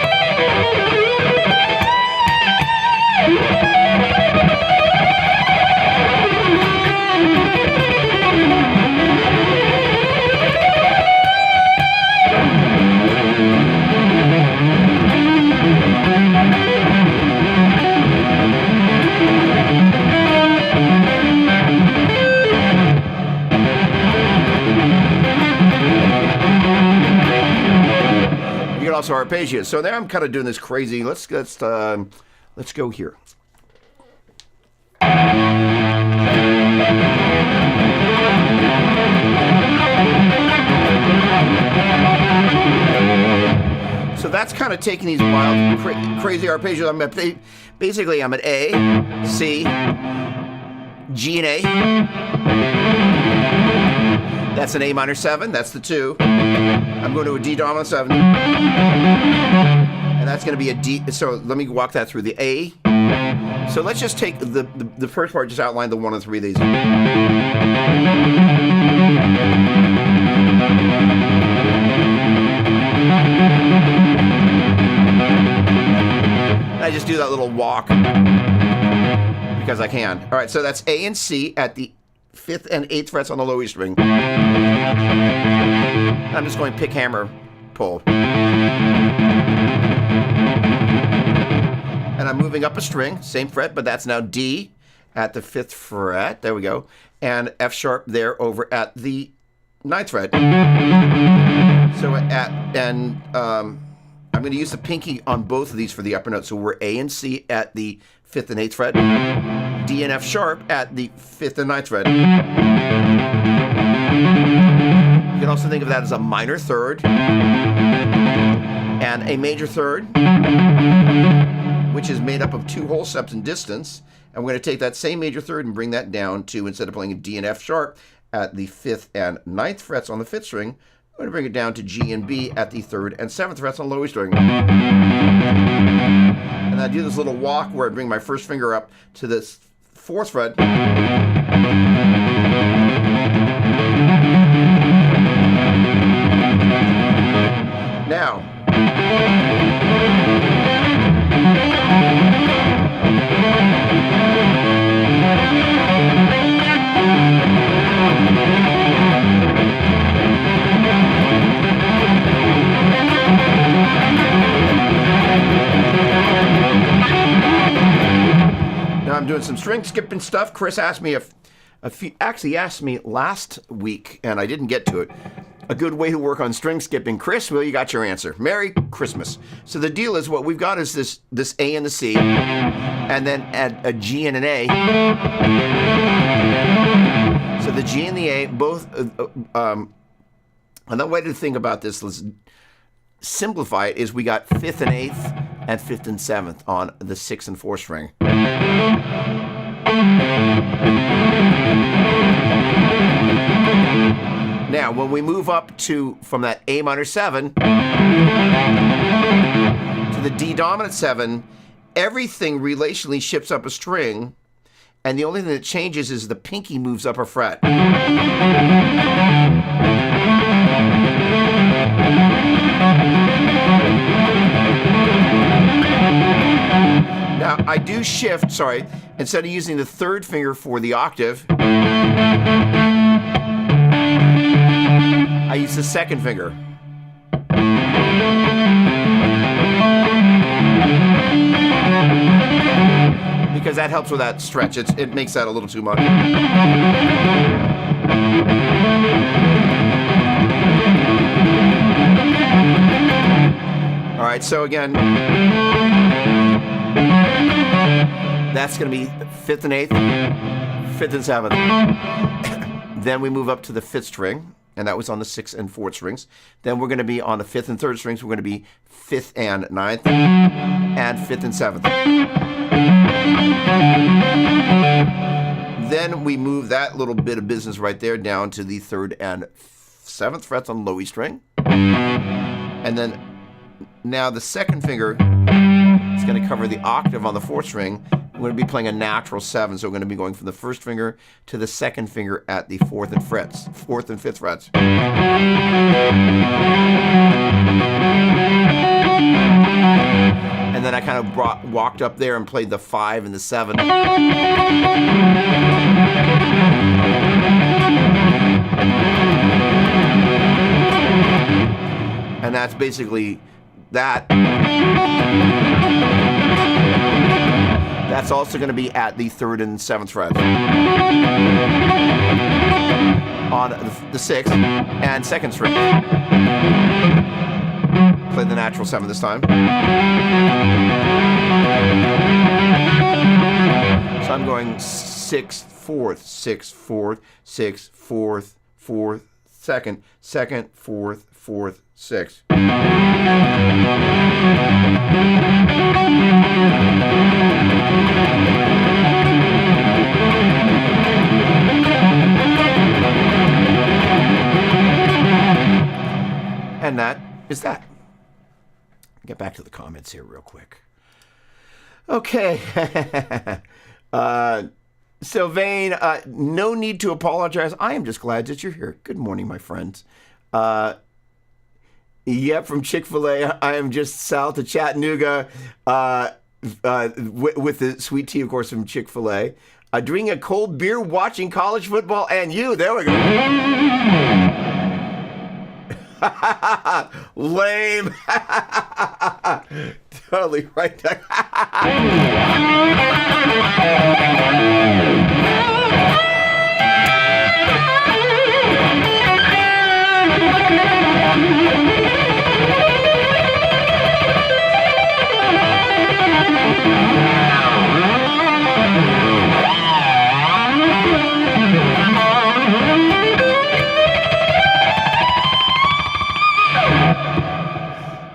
Also arpeggios. So there I'm kind of doing this crazy. Let's go here. So that's kind of taking these wild, crazy arpeggios. I'm at A, C, G, and A. That's an A minor 7. That's the 2. I'm going to a D dominant 7. And that's going to be a D. So let me walk that through the A. So let's just take the first part, just outline the 1 and 3 of these. I just do that little walk because I can. All right, so that's A and C at the 5th and 8th frets on the low E string. I'm just going pick, hammer, pull. And I'm moving up a string, same fret, but that's now D at the 5th fret. There we go. And F sharp there over at the 9th fret. So I'm going to use the pinky on both of these for the upper notes. So we're A and C at the 5th and 8th fret. D and F sharp at the 5th and 9th fret. You can also think of that as a minor third and a major third, which is made up of 2 whole steps in distance. And we're going to take that same major third and bring that down to, instead of playing a D and F sharp at the 5th and 9th frets on the 5th string, going to bring it down to G and B at the 3rd and 7th frets on low E string. And I do this little walk where I bring my first finger up to the 4th fret. Now, I'm doing some string skipping stuff. Chris asked me actually asked me last week, and I didn't get to it, a good way to work on string skipping. Chris, well, you got your answer. Merry Christmas. So the deal is what we've got is this A and the C, and then add a G and an A. So the G and the A, both, another way to think about this, let's simplify it, is we got 5th and 8th and 5th and 7th on the 6th and 4th string. Now, when we move up from that A minor 7 to the D dominant 7, everything relationally shifts up a string, and the only thing that changes is the pinky moves up a fret. Now, I do shift, instead of using the 3rd finger for the octave, I use the 2nd finger. Because that helps with that stretch. It makes that a little too much. All right, so again, that's going to be 5th and 8th, 5th and 7th. Then we move up to the 5th string, and that was on the 6th and 4th strings. Then we're going to be on the 5th and 3rd strings. We're going to be 5th and 9th, and 5th and 7th. Then we move that little bit of business right there down to the 3rd and 7th frets on low E string. And then now the 2nd finger is going to cover the octave on the 4th string. We're going to be playing a natural 7, so we're going to be going from the 1st finger to the 2nd finger at the 4th and 5th frets. And then I kind of walked up there and played the 5 and the 7. And that's basically that. That's also going to be at the 3rd and 7th frets. On the 6th and 2nd string. Play the natural 7 this time. So I'm going 6th, 4th, 6th, 4th, 6th, 4th, 4th, 2nd, 2nd, 4th, 4th, 6th. And that is that. Get back to the comments here real quick. Okay. Sylvain, no need to apologize. I am just glad that you're here. Good morning, my friends. Yep, from Chick-fil-A. I am just south of Chattanooga with the sweet tea, of course, from Chick-fil-A. Drinking a cold beer, watching college football, and you. There we go. Lame. Totally right there.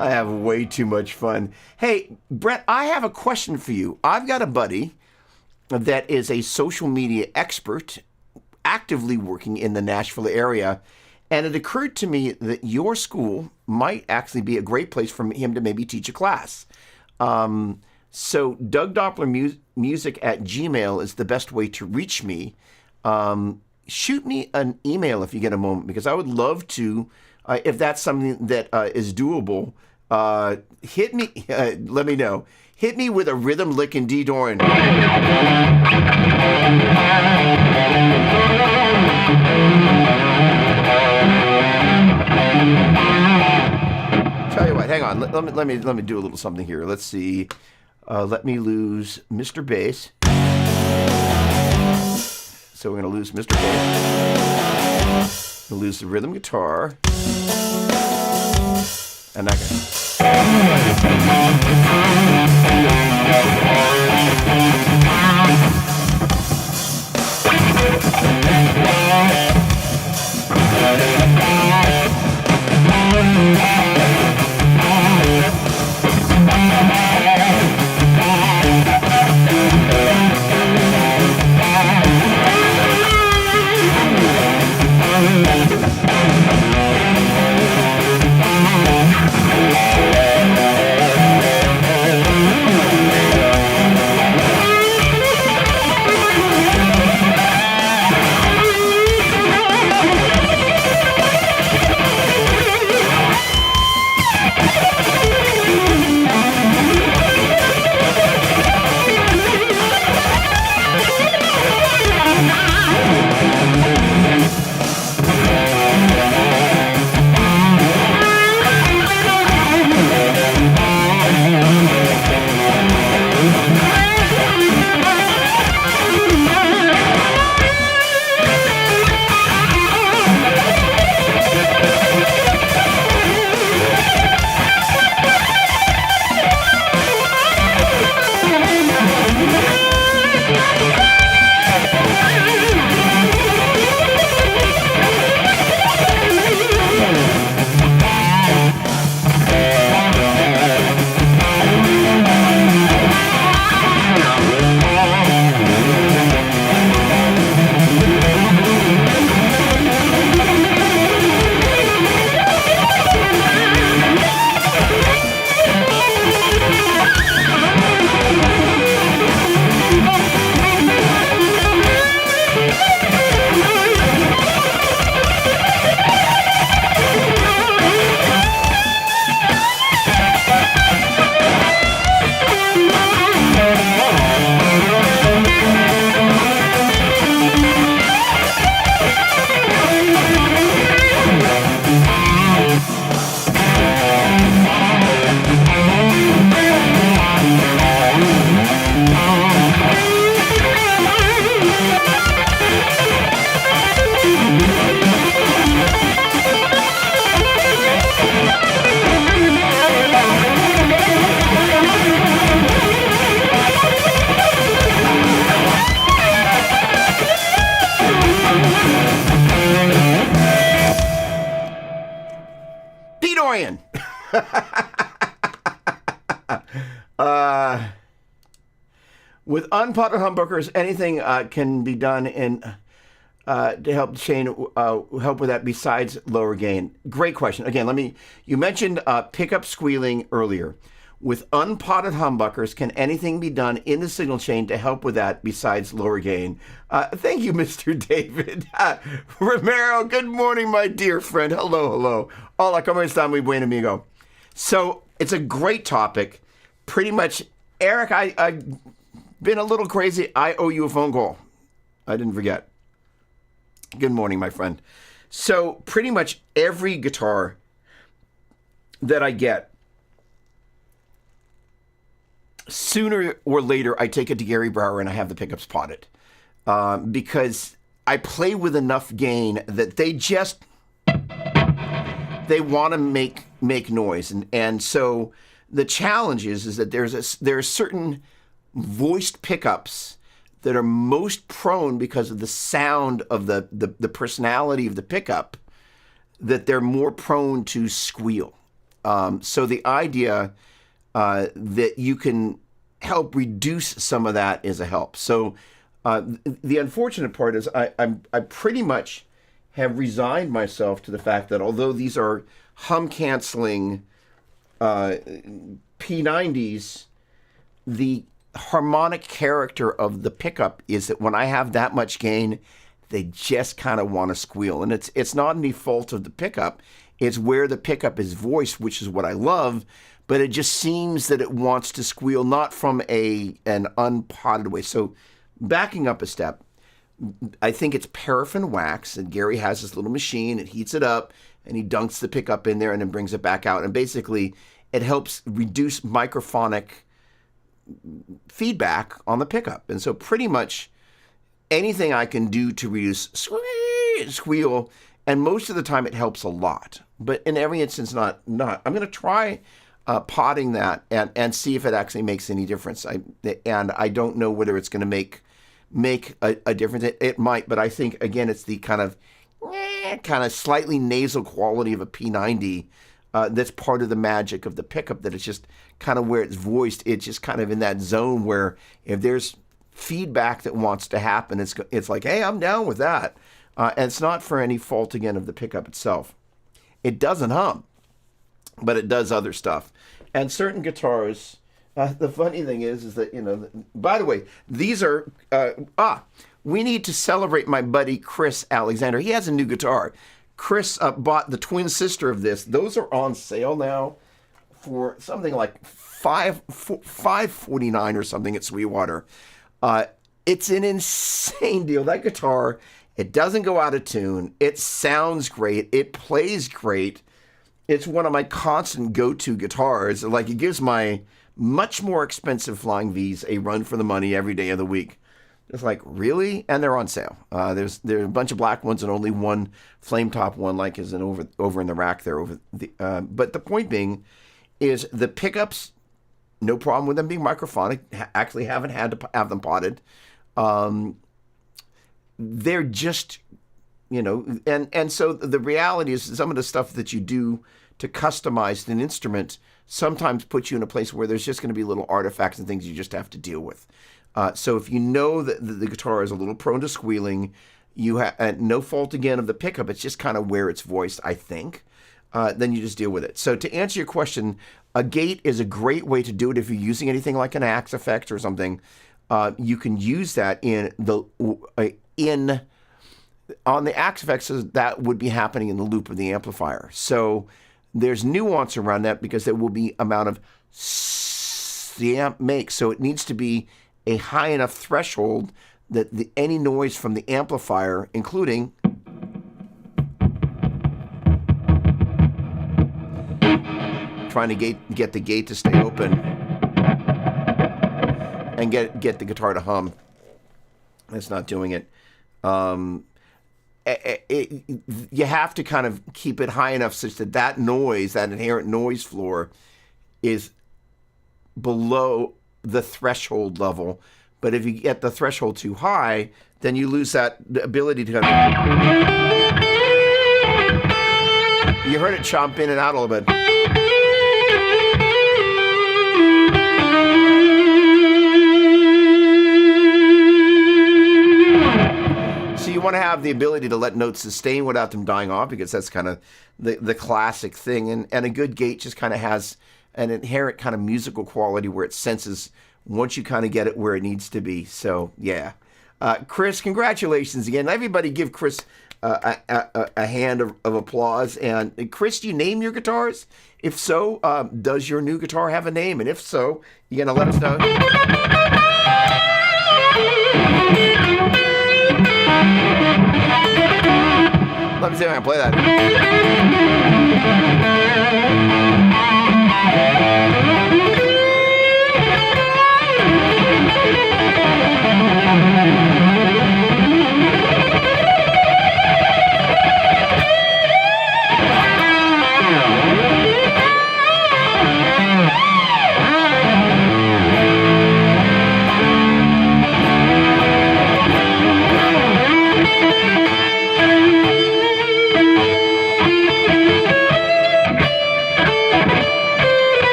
I have way too much fun. Hey, Brett, I have a question for you. I've got a buddy that is a social media expert, actively working in the Nashville area, And it occurred to me that your school might actually be a great place for him to maybe teach a class. So Doug Doppler Music at Gmail is the best way to reach me. Shoot me an email if you get a moment, because I would love to, if that's something that is doable, hit me, let me know. Hit me with a rhythm licking D Dorian. Tell you what, hang on. Let me do a little something here. Let's see. Let me lose Mr. Bass. So we're going to lose Mr. Bass. We'll lose the rhythm guitar. And that guy. With unpotted humbuckers, anything can be done to help Shane help with that besides lower gain? Great question. Again, you mentioned pickup squealing earlier. With unpotted humbuckers, can anything be done in the signal chain to help with that besides lower gain? Thank you, Mr. David. Romero, good morning, my dear friend. Hello. Hola, ¿cómo está, muy buen amigo? So it's a great topic. Pretty much, Eric, I've been a little crazy. I owe you a phone call. I didn't forget. Good morning, my friend. So pretty much every guitar that I get, sooner or later, I take it to Gary Brower and I have the pickups potted. Because I play with enough gain that they want to make noise. And so the challenge is that there are certain voiced pickups that are most prone, because of the sound of the personality of the pickup, that they're more prone to squeal. So the idea that you can help reduce some of that is a help. So the unfortunate part is I pretty much have resigned myself to the fact that although these are hum canceling P90s, the harmonic character of the pickup is that when I have that much gain, they just kind of want to squeal. And it's not any fault of the pickup. It's where the pickup is voiced, which is what I love, but it just seems that it wants to squeal, not from an unpotted way. So backing up a step, I think it's paraffin wax, and Gary has this little machine, it heats it up, and he dunks the pickup in there and then brings it back out. And basically, it helps reduce microphonic feedback on the pickup. And so pretty much anything I can do to reduce squeal, and most of the time it helps a lot. But in every instance, not. I'm going to try potting that and see if it actually makes any difference. I don't know whether it's going to make a difference. It might, but I think, again, it's the kind of slightly nasal quality of a P90 that's part of the magic of the pickup, that it's just kind of where it's voiced. It's just kind of in that zone where if there's feedback that wants to happen, it's like, hey, I'm down with that. And it's not for any fault, again, of the pickup itself. It doesn't hum, but it does other stuff. And certain guitars, the funny thing is that, by the way, these are, we need to celebrate my buddy Chris Alexander. He has a new guitar. Chris bought the twin sister of this. Those are on sale now for something like $549 or something at Sweetwater. It's an insane deal. That guitar, it doesn't go out of tune. It sounds great. It plays great. It's one of my constant go-to guitars. Like, it gives my much more expensive Flying V's a run for the money every day of the week. It's like, really? And they're on sale. There's a bunch of black ones and only one flame top one, like, is over in the rack there. But the point being is the pickups, no problem with them being microphonic. Actually haven't had to have them potted. They're just, and so the reality is some of the stuff that you do to customize an instrument sometimes puts you in a place where there's just going to be little artifacts and things you just have to deal with. So if you know that the guitar is a little prone to squealing, you have no fault, again, of the pickup. It's just kind of where it's voiced, I think. Then you just deal with it. So to answer your question, a gate is a great way to do it if you're using anything like an axe effect or something. You can use that on the axe effects, so that would be happening in the loop of the amplifier. So there's nuance around that because there will be amount of the amp makes. So it needs to be a high enough threshold that any noise from the amplifier, including trying to get the gate to stay open and get the guitar to hum. It's not doing it. You have to kind of keep it high enough such that noise, that inherent noise floor, is below the threshold level. But if you get the threshold too high, then you lose the ability to kind of... You heard it chomp in and out a little bit. So you want to have the ability to let notes sustain without them dying off, because that's kind of the classic thing. And a good gate just kind of has an inherent kind of musical quality where it senses once you kind of get it where it needs to be. So, yeah. Chris, congratulations again. Everybody give Chris a hand of applause. And Chris, do you name your guitars? If so, does your new guitar have a name? And if so, you're going to let us know. Let me see if I can play that.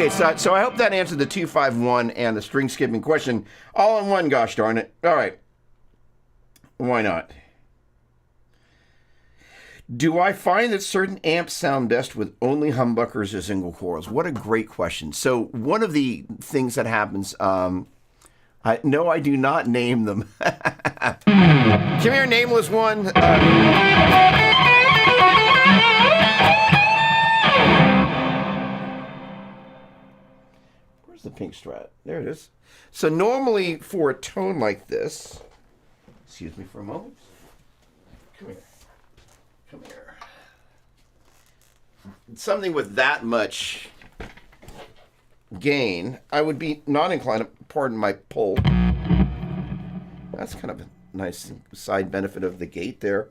Okay, so I hope that answered the 251 and the string skipping question all in one, gosh darn it. All right. Why not? Do I find that certain amps sound best with only humbuckers or single coils? What a great question. So one of the things that happens, no, I do not name them. Come here, nameless one. Where's the pink Strat? There it is. So normally for a tone like this, excuse me for a moment. Come here. Come here. Something with that much gain, I would be not inclined to pardon my pull. That's kind of a nice side benefit of the gate there.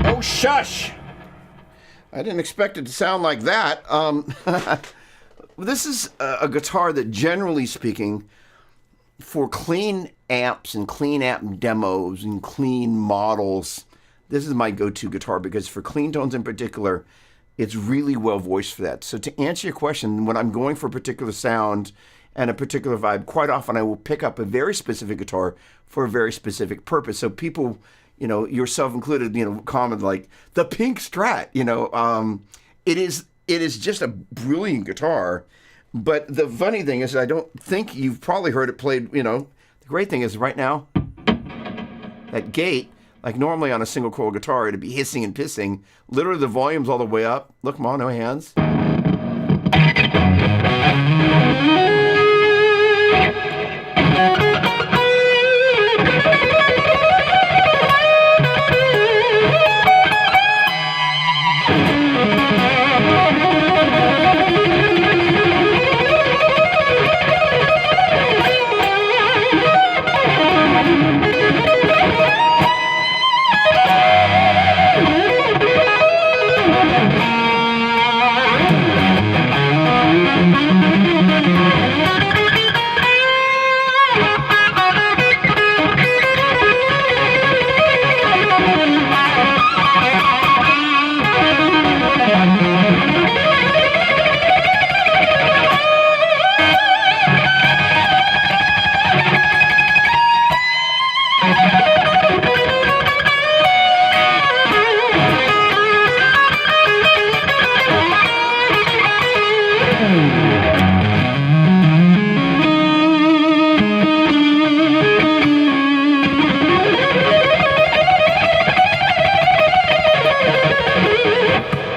Oh, shush! I didn't expect it to sound like that. This is a guitar that, generally speaking, for clean amps and clean amp demos and clean models, this is my go-to guitar because for clean tones in particular, it's really well voiced for that. So to answer your question, when I'm going for a particular sound and a particular vibe, quite often I will pick up a very specific guitar for a very specific purpose. So people, you know, yourself included, you know, comment like the pink Strat, you know, it is just a brilliant guitar. But the funny thing is, I don't think you've probably heard it played, you know, the great thing is right now, that gate, like normally on a single coil guitar, it'd be hissing and pissing. Literally the volume's all the way up. Look, mono hands.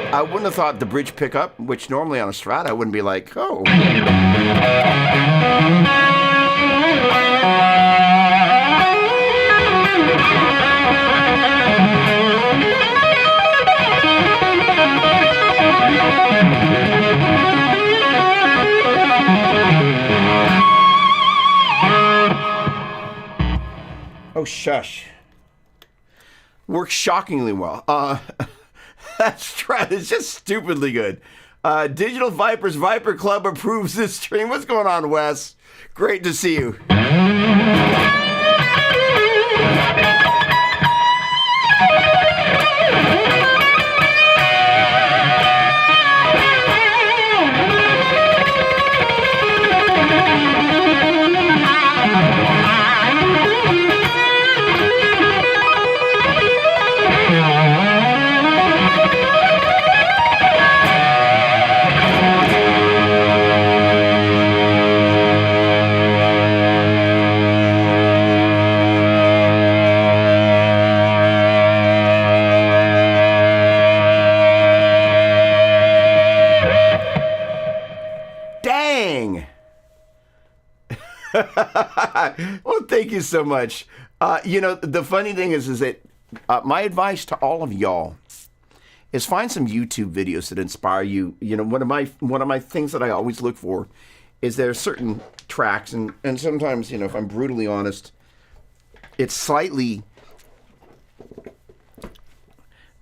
I wouldn't have thought the bridge pickup, which normally on a Strat I wouldn't be like, oh. Oh, shush. Works shockingly well. That Strat is just stupidly good. Digital Vipers Viper Club approves this stream. What's going on, Wes? Great to see you. Well, thank you so much. The funny thing is that my advice to all of y'all is find some YouTube videos that inspire you. One of my things that I always look for is there are certain tracks, and sometimes, if I'm brutally honest, it's slightly.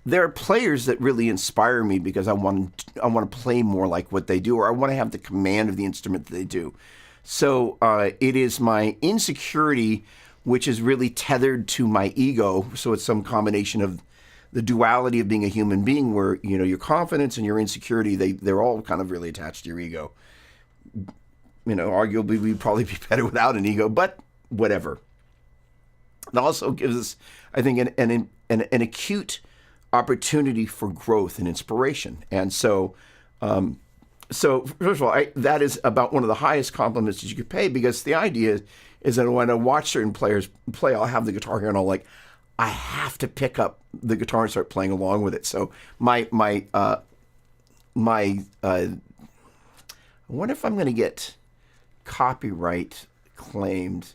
There are players that really inspire me because I want to play more like what they do, or I want to have the command of the instrument that they do. So it is my insecurity, which is really tethered to my ego. So it's some combination of the duality of being a human being, where your confidence and your insecurity, they're all kind of really attached to your ego. Arguably we'd probably be better without an ego, but whatever. It also gives us, I think, an acute opportunity for growth and inspiration. And so first of all, that is about one of the highest compliments that you could pay, because the idea is that when I watch certain players play, I'll have the guitar here and I have to pick up the guitar and start playing along with it. So I wonder if I'm going to get copyright claimed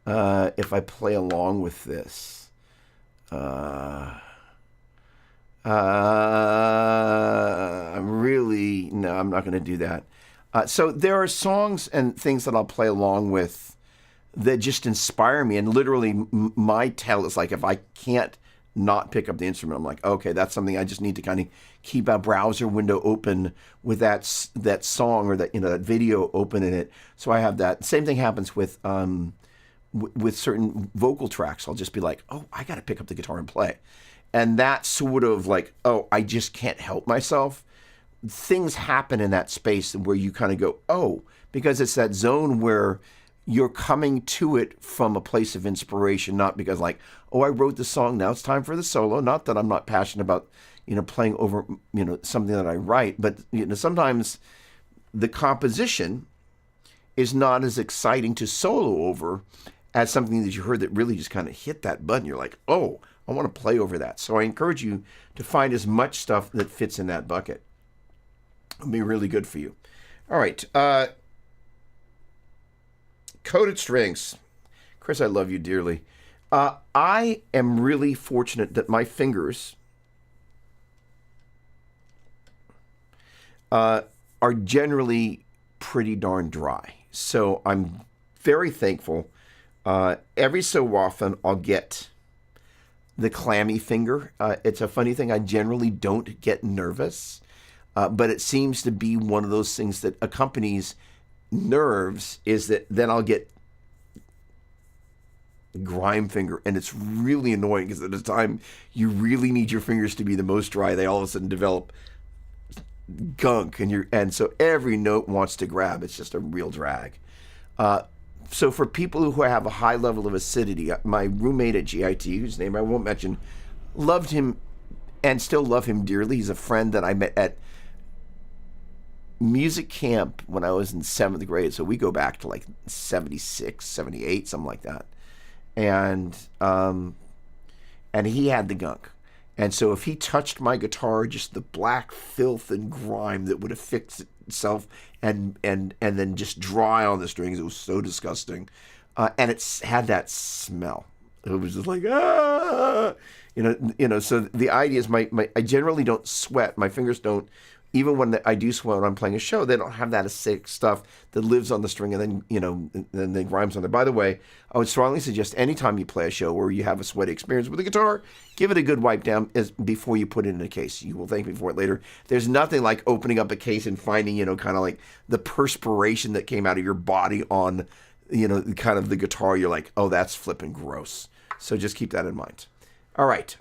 if I play along with this. No, I'm not going to do that. So there are songs and things that I'll play along with that just inspire me. And literally my tell is like, if I can't not pick up the instrument, I'm like, okay, that's something I just need to kind of keep a browser window open with that song or that video open in it. So I have that. Same thing happens with certain vocal tracks. I'll just be like, oh, I got to pick up the guitar and play. And that's sort of like, oh, I just can't help myself. Things happen in that space where you kind of go, oh, because it's that zone where you're coming to it from a place of inspiration, not because like, oh, I wrote the song, now it's time for the solo. Not that I'm not passionate about, playing over, something that I write, but sometimes the composition is not as exciting to solo over as something that you heard that really just kind of hit that button. You're like, oh, I want to play over that. So I encourage you to find as much stuff that fits in that bucket. It'll be really good for you. All right. Coated strings. Chris, I love you dearly. I am really fortunate that my fingers are generally pretty darn dry. So I'm very thankful. Every so often I'll get the clammy finger. It's a funny thing. I generally don't get nervous, but it seems to be one of those things that accompanies nerves, is that then I'll get grime finger, and it's really annoying because at the time you really need your fingers to be the most dry, they all of a sudden develop gunk, and so every note wants to grab. It's just a real drag. So for people who have a high level of acidity, my roommate at GIT, whose name I won't mention, loved him and still love him dearly. He's a friend that I met at music camp when I was in 7th grade. So we go back to like 76, 78, something like that. And he had the gunk. And so if he touched my guitar, just the black filth and grime that would have fixed itself and then just dry on the strings. It was so disgusting. And it's had that smell. It was just like, so the idea is I generally don't sweat. My fingers don't, even when I do sweat when I'm playing a show, they don't have that acidic stuff that lives on the string and then grinds on there. By the way, I would strongly suggest anytime you play a show where you have a sweaty experience with the guitar, give it a good wipe down before you put it in a case. You will thank me for it later. There's nothing like opening up a case and finding, kind of like the perspiration that came out of your body on, kind of the guitar. You're like, oh, that's flipping gross. So just keep that in mind. All right.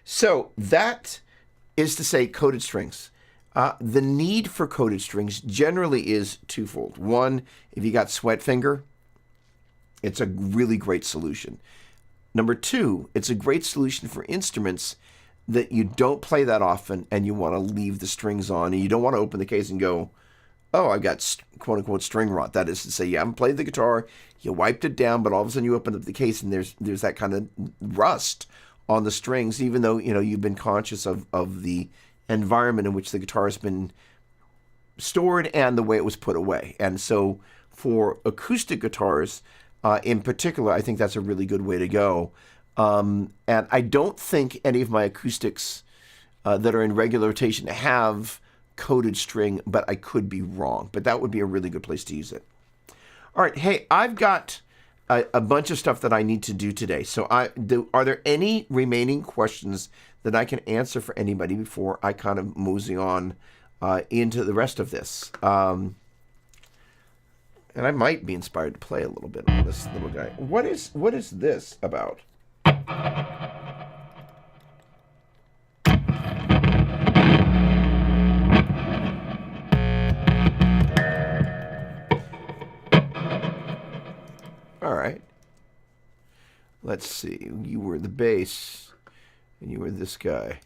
So that is to say coated strings. The need for coated strings generally is twofold. One, if you got sweat finger, it's a really great solution. Number two, it's a great solution for instruments that you don't play that often and you want to leave the strings on, and you don't want to open the case and go, oh, I've got quote-unquote string rot. That is to say, you haven't played the guitar, you wiped it down, but all of a sudden you open up the case and there's that kind of rust on the strings, even though you've been conscious of the environment in which the guitar has been stored and the way it was put away. And so for acoustic guitars in particular, I think that's a really good way to go. And I don't think any of my acoustics that are in regular rotation have coated string, but I could be wrong. But that would be a really good place to use it. All right, hey, I've got a bunch of stuff that I need to do today. So are there any remaining questions that I can answer for anybody before I kind of mosey on into the rest of this? And I might be inspired to play a little bit on this little guy. What is this about? All right. Let's see. You were the bass, and you were this guy.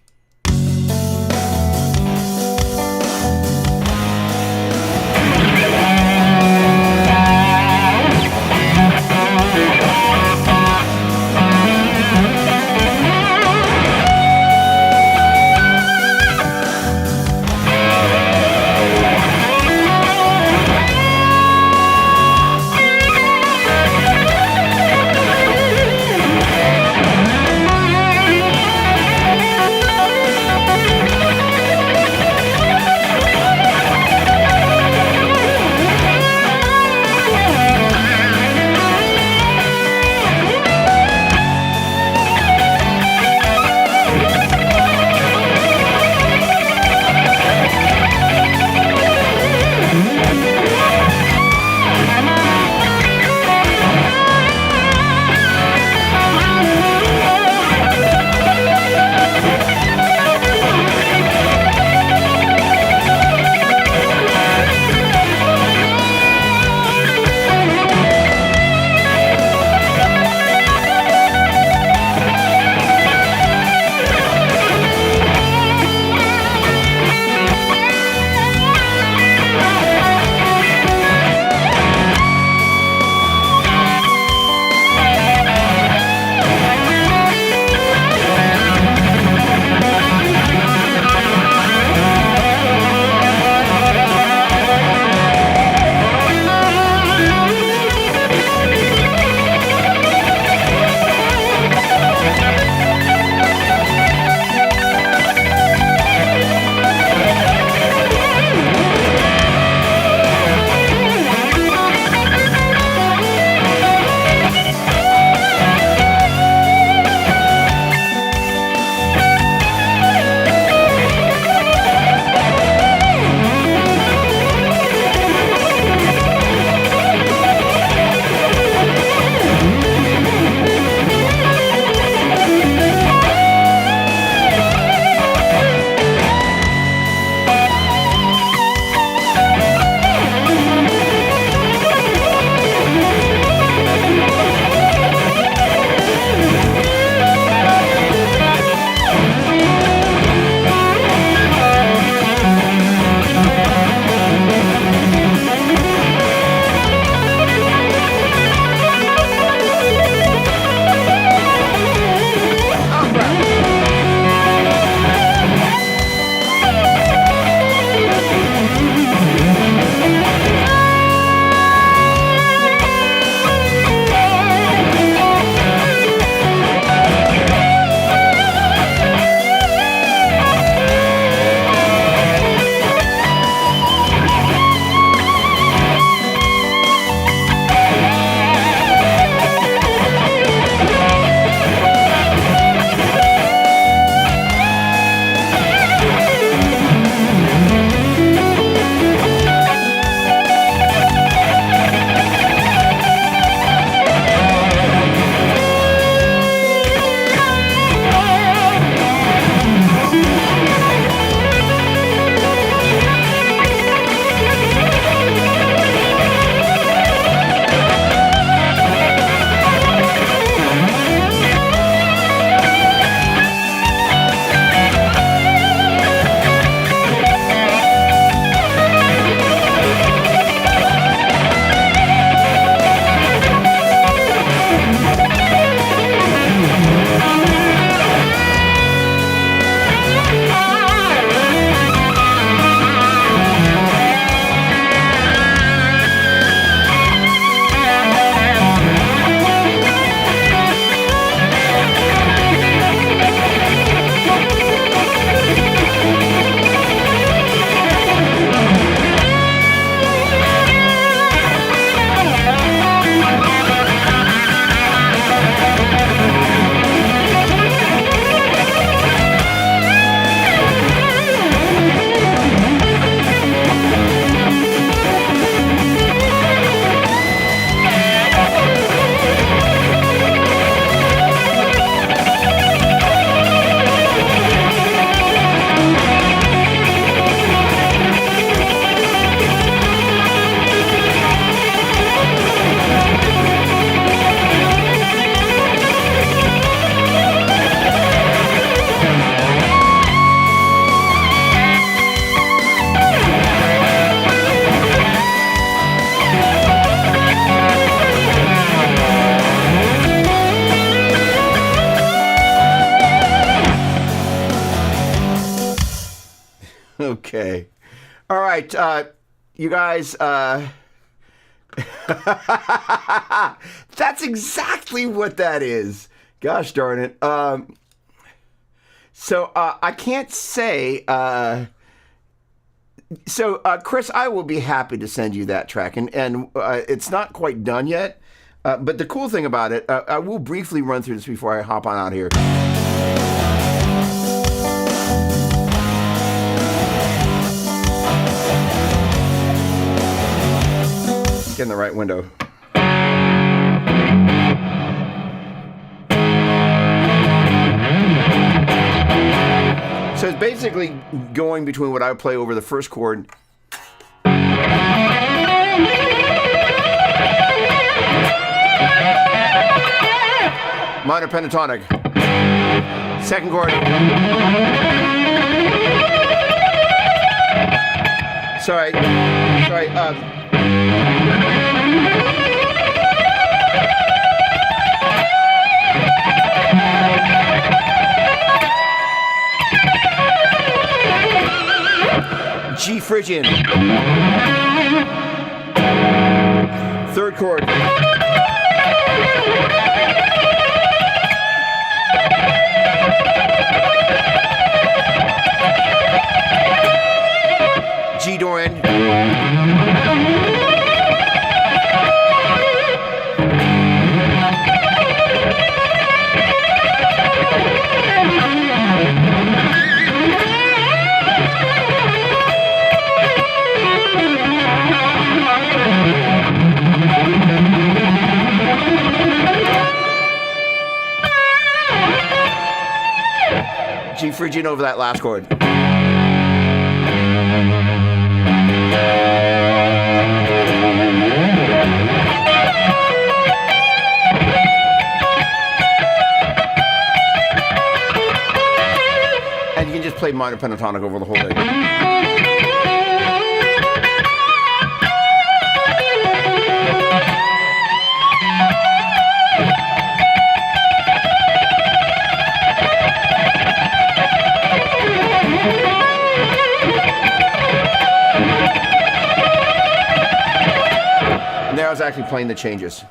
Okay. All right. You guys, that's exactly what that is. Gosh darn it. So I can't say. Chris, I will be happy to send you that track, and it's not quite done yet. But the cool thing about it, I will briefly run through this before I hop on out here. Get in the right window. So it's basically going between what I would play over the first chord minor pentatonic, second chord, sorry, G Phrygian, third chord, G Dorian, G Phrygian over that last chord. And you can just play minor pentatonic over the whole thing. And there I was actually playing the changes.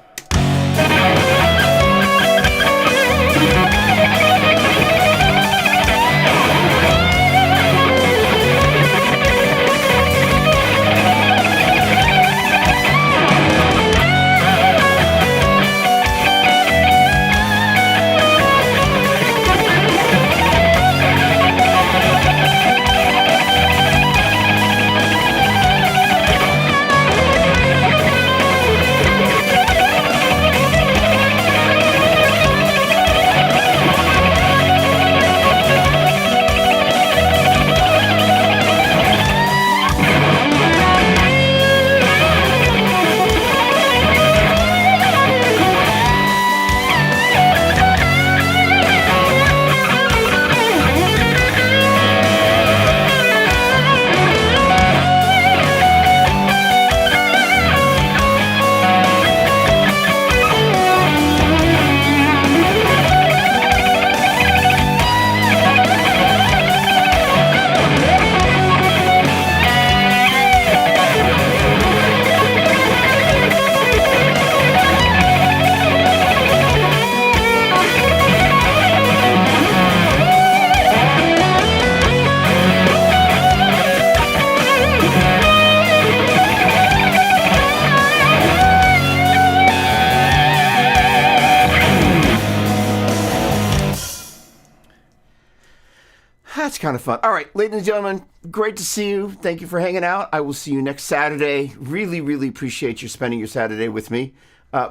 That's kind of fun. All right, ladies and gentlemen, great to see you. Thank you for hanging out. I will see you next Saturday. Really, really appreciate you spending your Saturday with me.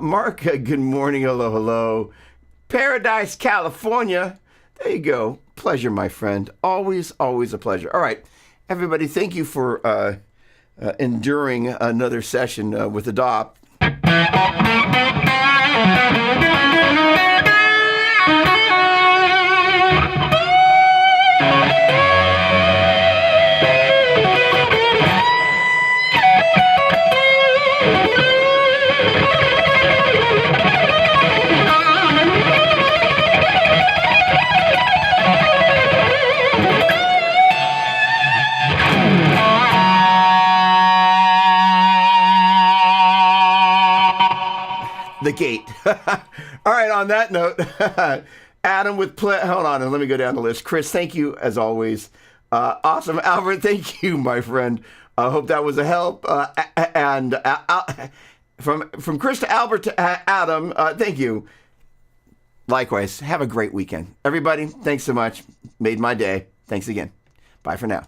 Mark, good morning. Hello, hello. Paradise, California. There you go. Pleasure, my friend. Always, always a pleasure. All right, everybody, thank you for enduring another session with the Dop. the gate. All right, on that note, Adam with hold on, and let me go down the list. Chris, thank you as always. Awesome. Albert, thank you, my friend. I hope that was a help. And from Chris to Albert to Adam, thank you. Likewise, have a great weekend. Everybody, thanks so much. Made my day. Thanks again. Bye for now.